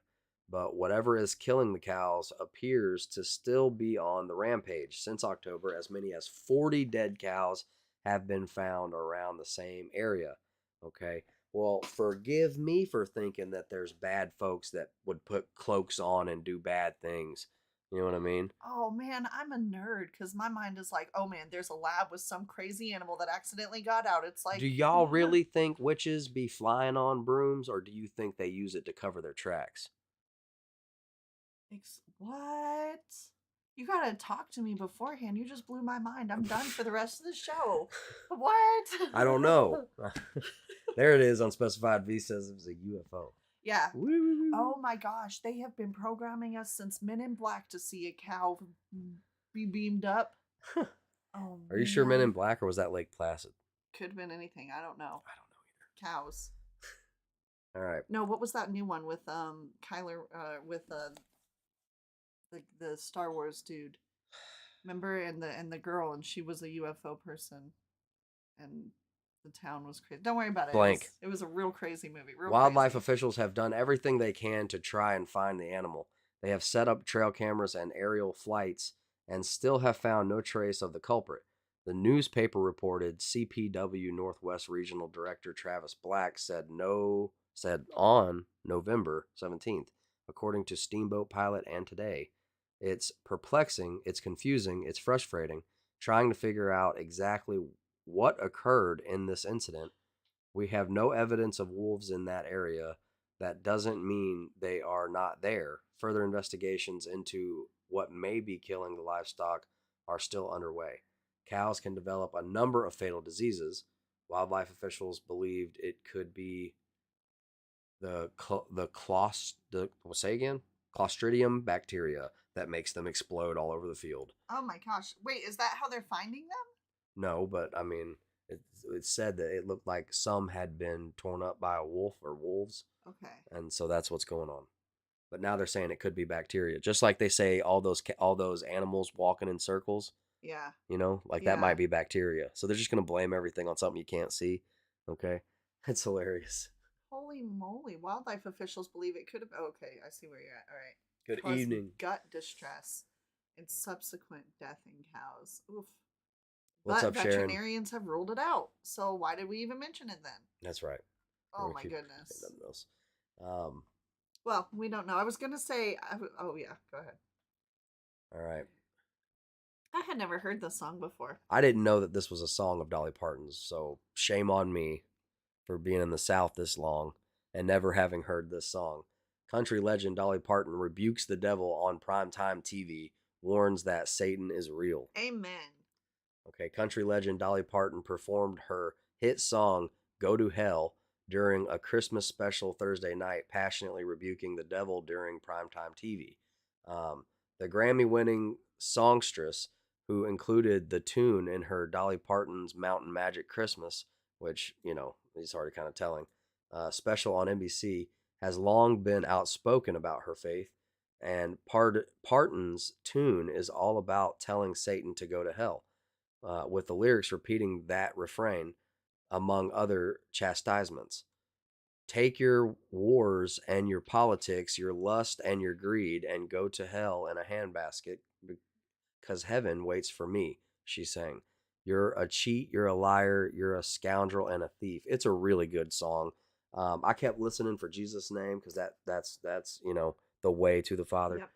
But whatever is killing the cows appears to still be on the rampage. Since October, as many as 40 dead cows have been found around the same area. Okay. Well, forgive me for thinking that there's bad folks that would put cloaks on and do bad things. You know what I mean? Oh man, I'm a nerd because my mind is like, oh man, there's a lab with some crazy animal that accidentally got out. It's like, Do y'all really think witches be flying on brooms, or do you think they use it to cover their tracks? What? You gotta talk to me beforehand. You just blew my mind. I'm done for the rest of the show. What? I don't know. There it is. Unspecified V says it was a UFO. Yeah. Woo. Oh my gosh, they have been programming us since Men in Black to see a cow be beamed up. Oh, Are you sure Men man. in Black, or was that Lake Placid? Could have been anything. I don't know. I don't know Cows. either. All right. No, what was that new one with Kyler with the Star Wars dude? Remember, and the girl, and she was a UFO person, and the town was crazy. Don't worry about it. Blank. It was a real crazy movie. Real Wildlife crazy. officials have done everything they can to try and find the animal. They have set up trail cameras and aerial flights and still have found no trace of the culprit. The newspaper reported CPW Northwest Regional Director Travis Black said on November 17th, according to Steamboat Pilot and Today. It's perplexing, it's confusing, it's frustrating, trying to figure out exactly what occurred in this incident. We have no evidence of wolves in that area. That doesn't mean they are not there. Further investigations into what may be killing the livestock are still underway. Cows can develop a number of fatal diseases. Wildlife officials believed it could be the Clostridium bacteria that makes them explode all over the field. Oh my gosh! Wait, is that how they're finding them? No, but I mean, it said that it looked like some had been torn up by a wolf or wolves, Okay. and so that's what's going on. But now they're saying it could be bacteria, just like they say all those animals walking in circles. Yeah. That Yeah. might be bacteria. So they're just gonna blame everything on something you can't see. Okay, it's hilarious. Holy moly! Wildlife officials believe it could have. Okay, I see where you're at. All right. Good Caused evening. Gut distress and subsequent death in cows. Oof. What's But up, Sharon? veterinarians have ruled it out. So why did we even mention it then? That's right. Oh We're my keep goodness. saying nothing else. Well, we don't know. I was gonna say. Oh yeah, go ahead. All right. I had never heard this song before. I didn't know that this was a song of Dolly Parton's, so shame on me for being in the South this long and never having heard this song. Country legend Dolly Parton rebukes the devil on primetime TV, warns that Satan is real. Amen. Okay, country legend Dolly Parton performed her hit song Go to Hell during a Christmas special Thursday night, passionately rebuking the devil during primetime TV. The Grammy-winning songstress, who included the tune in her Dolly Parton's Mountain Magic Christmas, which, is already kind of telling, special on NBC, has long been outspoken about her faith, and Parton's tune is all about telling Satan to go to hell, with the lyrics repeating that refrain, among other chastisements. Take your wars and your politics, your lust and your greed, and go to hell in a handbasket, 'cause heaven waits for me, she's saying. You're a cheat, you're a liar, you're a scoundrel and a thief. It's a really good song. I kept listening for Jesus' name because that's the way to the Father. Yep.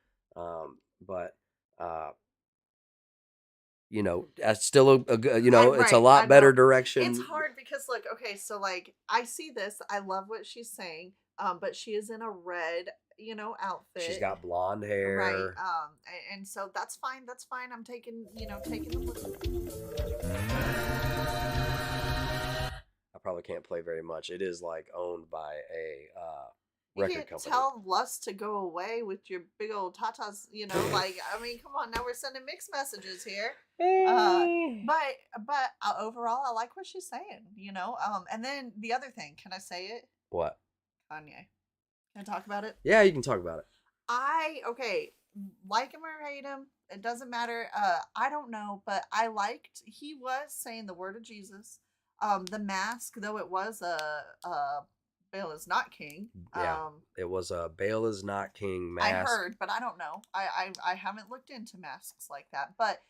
But that's still a good, it's a Right, I lot better know. direction. It's hard because look, okay, so like I see this, I love what she's saying, but she is in a red, outfit. She's got blonde Right. hair. And so that's fine. That's fine. I'm taking the listen. I probably can't play very much. It is like owned by a You record can't company. tell Lust to go away with your big old tatas, like, I mean, come on, now we're sending mixed messages here. But overall, I like what she's saying, and then the other thing, can I say it? What? Kanye. Can I talk about it? Yeah, you can talk about it. Okay, like him or hate him, it doesn't matter. I don't know, but he was saying the word of Jesus. The mask, though it was a Baal is not king. Yeah, it was a Baal is not king mask. I heard, but I don't know. I haven't looked into masks like that. But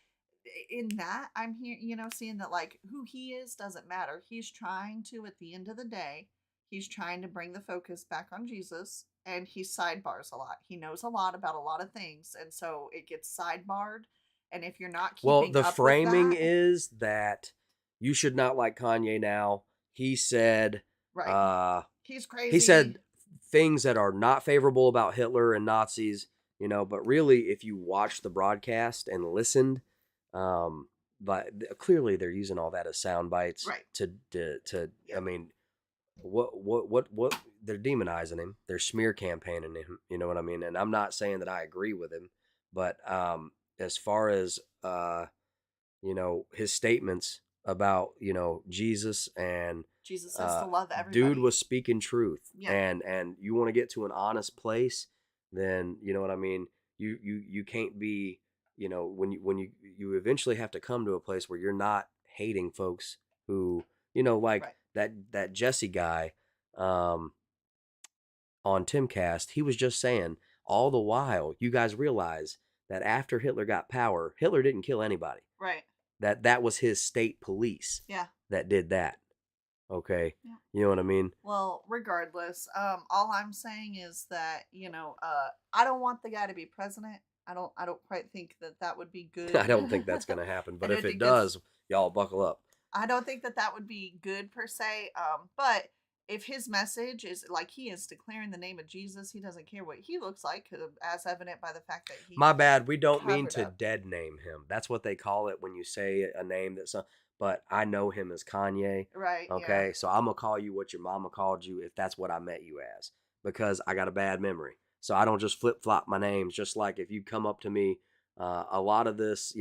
in that, I'm here, seeing that like who he is doesn't matter. He's trying to, at the end of the day, he's trying to bring the focus back on Jesus, and he sidebars a lot. He knows a lot about a lot of things, and so it gets sidebarred. And if you're not keeping the up framing with that, is that you should not like Kanye now. He said, right? He's crazy. He said things that are not favorable about Hitler and Nazis, but really, if you watch the broadcast and listened, but clearly they're using all that as sound bites, right? I mean, what they're demonizing him, they're smear campaigning him, you know what I mean? And I'm not saying that I agree with him, but as far as his statements about Jesus and Jesus says to love everybody. Dude was speaking truth. Yeah. And you want to get to an honest place, then you know what I mean? You can't be, when you eventually have to come to a place where you're not hating folks who, like right. that Jesse guy on Timcast, he was just saying all the while, you guys realize that after Hitler got power, Hitler didn't kill anybody. Right. That was his state police. Yeah. That did that. Okay. Yeah. You know what I mean? Well, regardless, all I'm saying is that, I don't want the guy to be president. I don't quite think that would be good. I don't think that's going to happen, but if it does, y'all buckle up. I don't think that would be good per se. But if his message is like he is declaring the name of Jesus, he doesn't care what he looks like, as evident by the fact that he. My bad. We don't mean to dead name him. That's what they call it when you say a name that's. But I know him as Kanye. Right. Okay. Yeah. So I'm gonna call you what your mama called you if that's what I met you as, because I got a bad memory. So I don't just flip flop my names. Just like if you come up to me, a lot of this,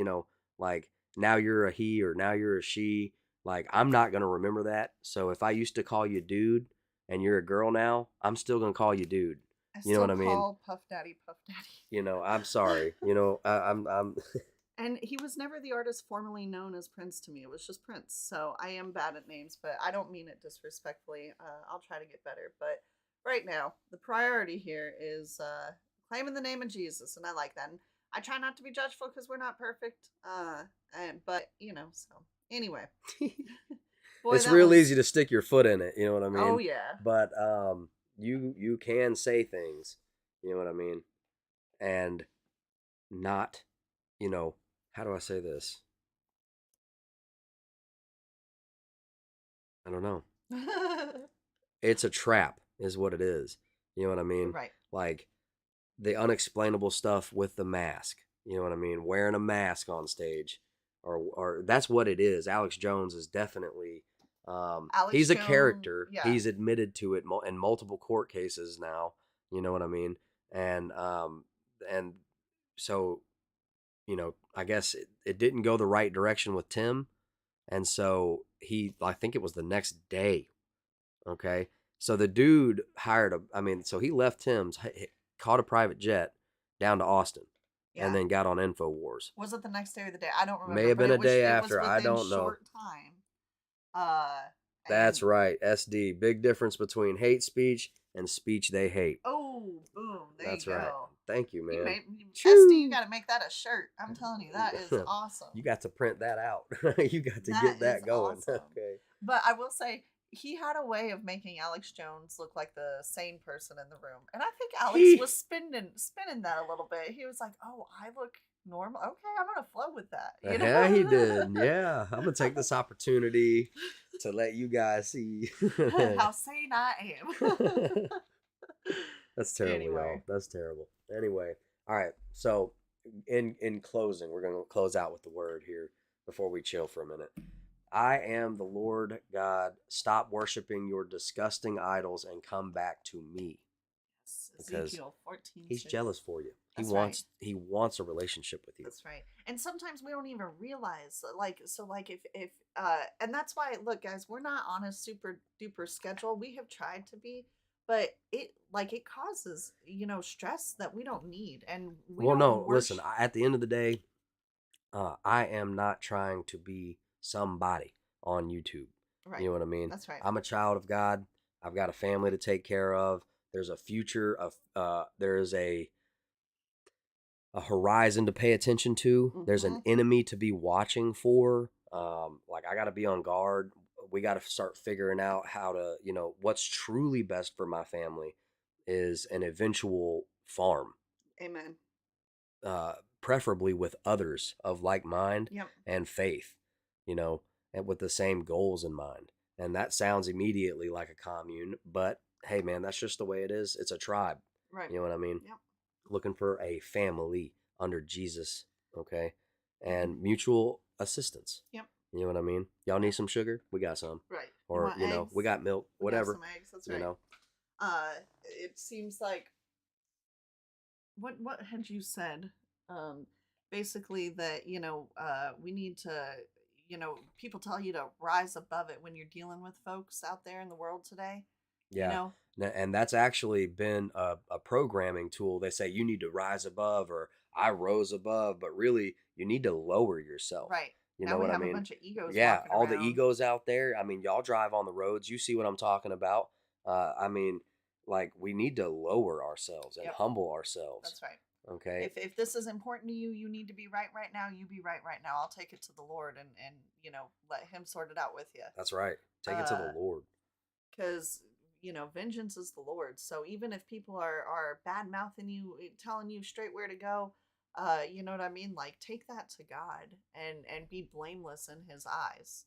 like now you're a he or now you're a she. Like, I'm not going to remember that. So if I used to call you dude and you're a girl now, I'm still going to call you dude. You know what I mean? Call Puff Daddy Puff Daddy. I'm sorry. I'm And he was never the artist formerly known as Prince to me. It was just Prince. So I am bad at names, but I don't mean it disrespectfully. I'll try to get better. But right now, the priority here is claiming the name of Jesus. And I like that. And I try not to be judgeful because we're not perfect. But, so. Anyway, boy, it's real easy to stick your foot in it, you know what I mean? Oh yeah. But you can say things, you know what I mean, and not, how do I say this? I don't know. It's a trap, is what it is. You know what I mean? Right. Like the unexplainable stuff with the mask. You know what I mean? Wearing a mask on stage. Or that's what it is. Alex Jones is definitely he's a character. Yeah. He's admitted to it in multiple court cases now. You know what I mean? And so I guess it didn't go the right direction with Tim, and so I think it was the next day. Okay, so the dude so he left Tim's, caught a private jet down to Austin. Yeah. And then got on InfoWars. Was it the next day or the day? I don't remember. May have been a day after. I don't know. Short time. That's right. SD. Big difference between hate speech and speech they hate. Oh, boom. There you go. Right. Thank you, You man. made Esty, you got to make that a shirt. I'm telling you, that is awesome. You got to print that out. You got to That get that is going. awesome. Okay. But I will say, he had a way of making Alex Jones look like the sane person in the room, and I think Alex was spinning that a little bit. He was like, "Oh, I look normal. Okay, I'm gonna flow with that." You know? Yeah, he did. Yeah, I'm gonna take this opportunity to let you guys see How sane I am. That's terrible, y'all. Anyway. That's terrible. Anyway, all right. So, in closing, we're gonna close out with the word here before we chill for a minute. I am the Lord God. Stop worshiping your disgusting idols and come back to me. Because Ezekiel 14. he's jealous for you. He Right. wants a relationship with you. That's right. And sometimes we don't even realize, like, so like if and that's why, look, guys, we're not on a super duper schedule. We have tried to be, but it causes, stress that we don't need. And we Well, don't no, listen, at the end of the day, I am not trying to be somebody on YouTube. Right. You know what I mean? That's right. I'm a child of God. I've got a family to take care of. There's a future of there's a horizon to pay attention to. Mm-hmm. There's an enemy to be watching for. Like I got to be on guard. We got to start figuring out how to, what's truly best for my family is an eventual farm. Amen. Preferably with others of like mind Yep. and faith, and with the same goals in mind. And that sounds immediately like a commune, but hey, man, that's just the way it is. It's a tribe. Right. You know what I mean? Yep. Looking for a family under Jesus, okay? And mutual assistance. Yep. You know what I mean? Y'all need some sugar? We got some. Right. Or, eggs? we got milk, whatever. We got some eggs. That's right. It seems like what had you said? Basically that, we need to, people tell you to rise above it when you're dealing with folks out there in the world today. Yeah. And that's actually been a programming tool. They say you need to rise above or I rose above, but really you need to lower yourself. Right. You now know we what have I mean? A bunch of egos. Yeah, walking all around. the egos out there. I mean, y'all drive on the roads. You see what I'm talking about. I mean, like we need to lower ourselves and humble ourselves. That's right. Okay. If this is important to you, you need to be right now. You be right now. I'll take it to the Lord and let Him sort it out with you. That's right. Take it to the Lord. Because vengeance is the Lord's. So even if people are bad mouthing you, telling you straight where to go, you know what I mean? Like take that to God and be blameless in His eyes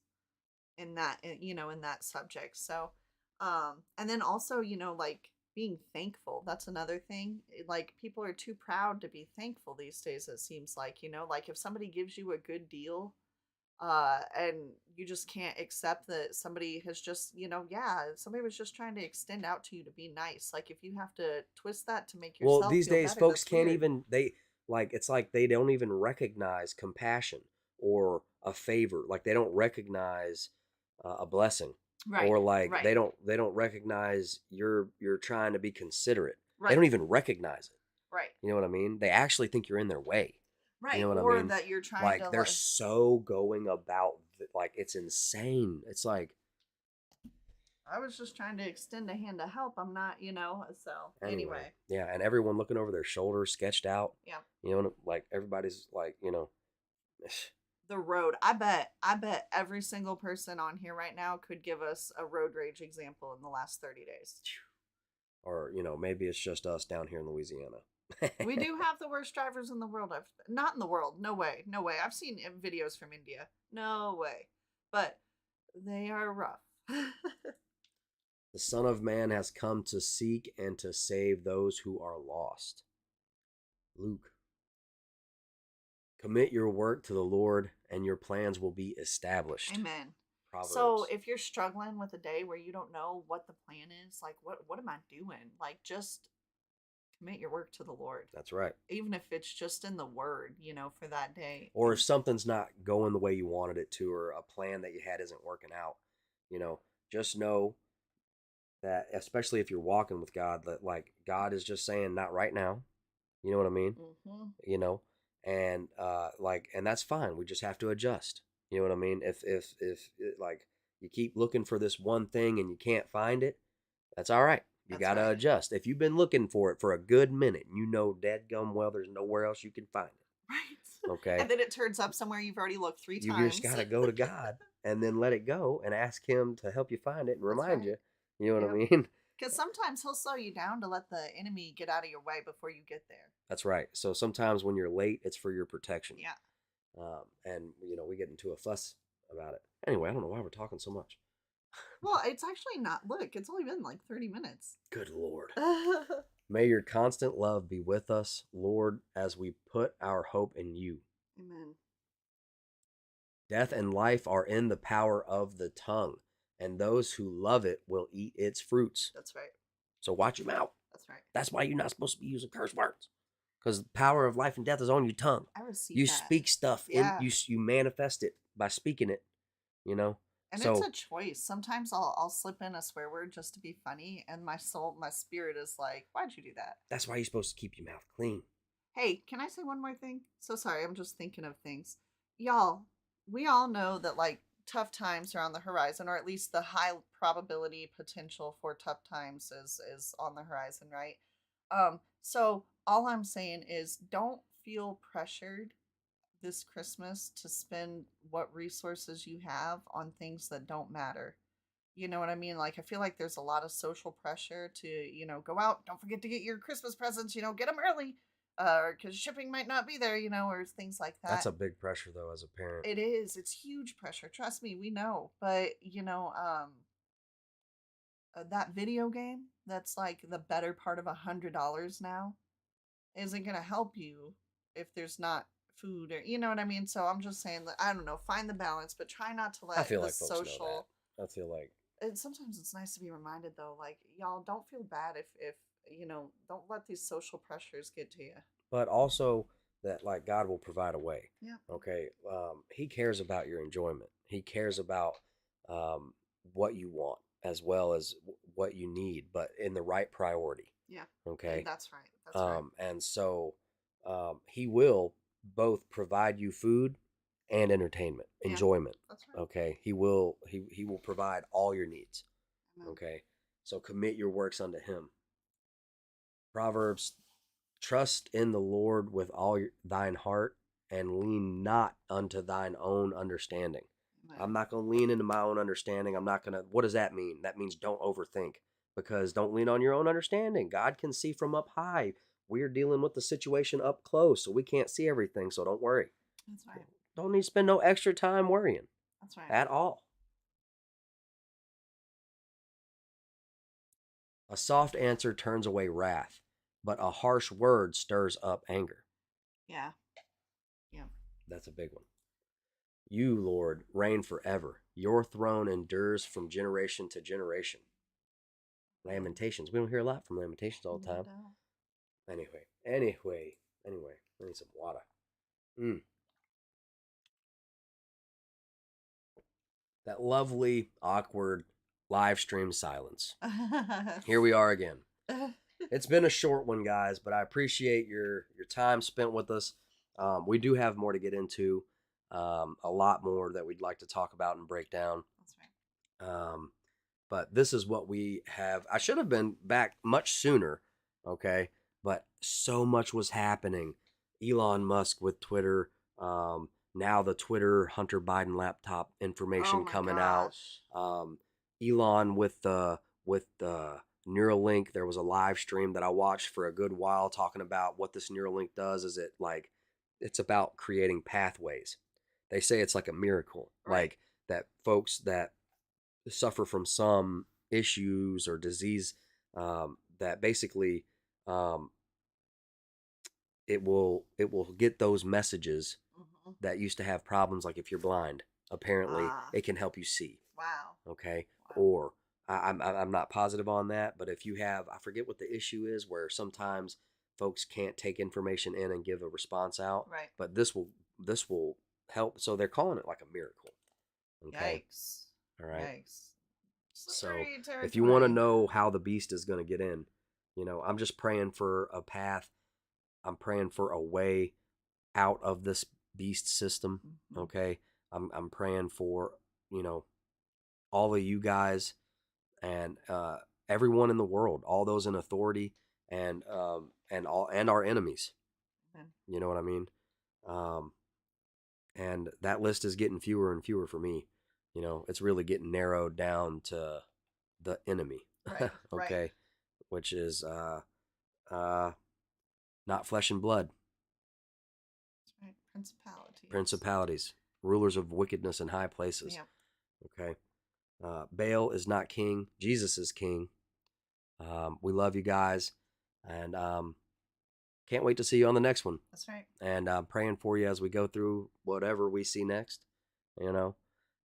in that in that subject. So and then also like being thankful. That's another thing. Like people are too proud to be thankful these days. It seems like like if somebody gives you a good deal, and you just can't accept that somebody has just somebody was just trying to extend out to you to be nice. Like if you have to twist that to make yourself Well, these feel days better, folks that's can't weird. even it's like they don't even recognize compassion or a favor. Like they don't recognize a blessing. Right. Or like right. they don't recognize you're trying to be considerate. Right. They don't even recognize it. Right. You know what I mean? They actually think you're in their way. Right. You know what or I mean? that you're trying like to they're so going about like it's insane. It's like I was just trying to extend a hand of help. I'm not, so anyway. Yeah, and everyone looking over their shoulder, sketched out. Yeah. Like everybody's like, the road. I bet every single person on here right now could give us a road rage example in the last 30 days. Or, maybe it's just us down here in Louisiana. We do have the worst drivers in the world. Not in the world. No way. I've seen videos from India. No way. But they are rough. The Son of Man has come to seek and to save those who are lost. Luke. Commit your work to the Lord and your plans will be established. Amen. Proverbs. So if you're struggling with a day where you don't know what the plan is, like what am I doing? Like just commit your work to the Lord. That's right. Even if it's just in the word, for that day. Or if something's not going the way you wanted it to, or a plan that you had isn't working out, just know that, especially if you're walking with God, that like God is just saying, not right now. You know what I mean? Mm-hmm. And and that's fine. We just have to adjust. You know what I mean? If like you keep looking for this one thing and you can't find it, that's all right. You That's got to right. adjust. If you've been looking for it for a good minute, you know dadgum well there's nowhere else you can find it. Right. Okay? And then it turns up somewhere you've already looked 3 You just times. got to go to God and then let it go and ask him to help you find it and That's remind right. you. You know what I Yep. mean? Because sometimes he'll slow you down to let the enemy get out of your way before you get there. That's right. So sometimes when you're late, it's for your protection. Yeah. And, we get into a fuss about it. Anyway, I don't know why we're talking so much. Well, it's actually not. Look, it's only been like 30 minutes. Good Lord. May your constant love be with us, Lord, as we put our hope in you. Amen. Death and life are in the power of the tongue, and those who love it will eat its fruits. That's right. So watch your mouth. That's right. That's why you're not supposed to be using curse words, because the power of life and death is on your tongue. I received You that. speak stuff, Yeah. you manifest it by speaking it, And So it's a choice. Sometimes I'll slip in a swear word just to be funny, and my spirit is like, "Why'd you do that?" that's why you're supposed to keep your mouth clean. Hey, can I say one more thing? So sorry, I'm just thinking of things. Y'all, we all know that like tough times are on the horizon, or at least the high probability potential for tough times is on the horizon, right? So all I'm saying is don't feel pressured this Christmas to spend what resources you have on things that don't matter. You know what I mean? Like, I feel like there's a lot of social pressure to, go out. Don't forget to get your Christmas presents, get them early, because shipping might not be there, or things like that. That's a big pressure, though, as a parent. It is. It's huge pressure. Trust me, we know. But, that video game that's like the better part of $100 now isn't going to help you if there's not food or, you know what I mean? So I'm just saying that, I don't know, find the balance, but try not to let I feel the like folks social. know that. I feel like. And sometimes it's nice to be reminded though, like, y'all don't feel bad if don't let these social pressures get to you. But also that like God will provide a way. Yeah. Okay. He cares about your enjoyment. He cares about what you want as well as what you need, but in the right priority. Yeah. Okay. That's right. That's right. And so he will both provide you food and entertainment, Yeah, enjoyment. that's right. Okay. He will provide all your needs. Amen. Okay. So commit your works unto him. Proverbs, trust in the Lord with all thine heart and lean not unto thine own understanding. Amen. I'm not going to lean into my own understanding. I'm not going to, what does that mean? That means don't overthink, because don't lean on your own understanding. God can see from up high. We're dealing with the situation up close, so we can't see everything. So don't worry. That's right. Don't need to spend no extra time worrying That's right. at all. A soft answer turns away wrath, but a harsh word stirs up anger. Yeah. Yeah. That's a big one. You, Lord, reign forever. Your throne endures from generation to generation. Lamentations. We don't hear a lot from Lamentations all the time. No. Anyway. I need some water. That lovely, awkward live stream silence. Here we are again. It's been a short one, guys, but I appreciate your time spent with us. We do have more to get into, a lot more that we'd like to talk about and break down. That's right. But this is what we have. I should have been back much sooner, okay? But so much was happening. Elon Musk with Twitter. Now the Twitter Hunter Biden laptop information coming out. Elon with the Neuralink. There was a live stream that I watched for a good while talking about what this Neuralink does. Is it like, it's about creating pathways. They say it's like a miracle, Right. like that folks that suffer from some issues or disease, that basically it will get those messages that used to have problems, like if you're blind, apparently it can help you see. Wow. Okay. Wow. Or I'm not positive on that, but if you have, I forget what the issue is, where sometimes folks can't take information in and give a response out. Right. But this will help. So they're calling it like a miracle. Okay. Yikes. All right. Yikes. So Slippery if you want to territory. know how the beast is going to get in, I'm just praying for a path. I'm praying for a way out of this beast system. Mhm. Okay. I'm praying for, all of you guys and everyone in the world, all those in authority, and our enemies. You know what I mean? And that list is getting fewer and fewer for me. You know, it's really getting narrowed down to the enemy. Right. Okay, Right. which is not flesh and blood, That's right. Principalities. principalities, rulers of wickedness in high places. Yeah. Okay, Baal is not king. Jesus is king. We love you guys, and can't wait to see you on the next one. That's right. And I'm praying for you as we go through whatever we see next. You know,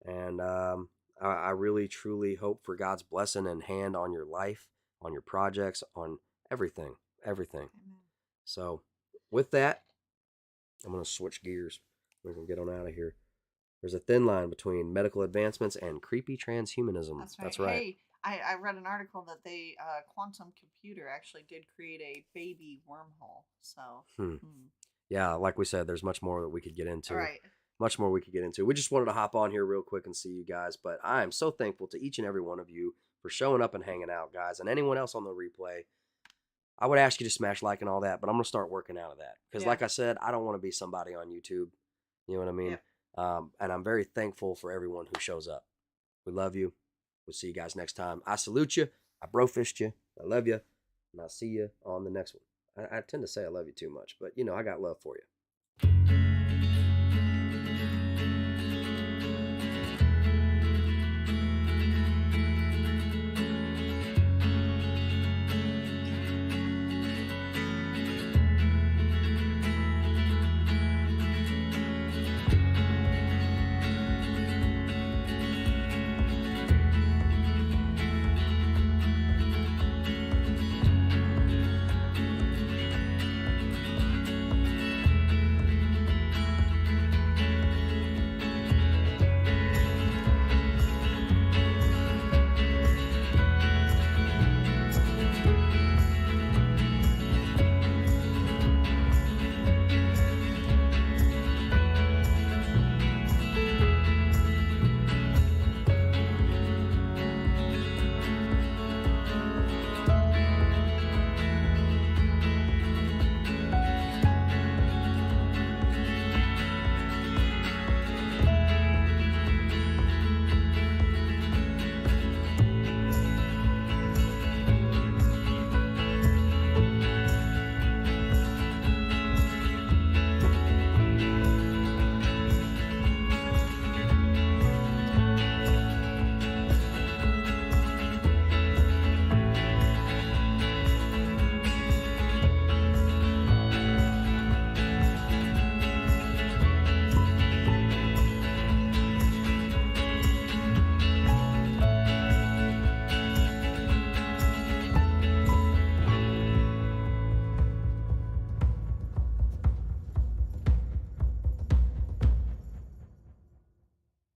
and I really truly hope for God's blessing and hand on your life, on your projects, on everything. Amen. So, with that, I'm going to switch gears. We're going to get on out of here. There's a thin line between medical advancements and creepy transhumanism. That's right. Hey, I read an article that they quantum computer actually did create a baby wormhole. So. Yeah, like we said, there's much more that we could get into. All right. Much more we could get into. We just wanted to hop on here real quick and see you guys. But I am so thankful to each and every one of you for showing up and hanging out, guys. And anyone else on the replay, I would ask you to smash like and all that, but I'm going to start working out of that. Because like I said, I don't want to be somebody on YouTube. You know what I mean? And I'm very thankful for everyone who shows up. We love you. We'll see you guys next time. I salute you. I bro-fist you. I love you. And I'll see you on the next one. I tend to say I love you too much, but, you know, I got love for you.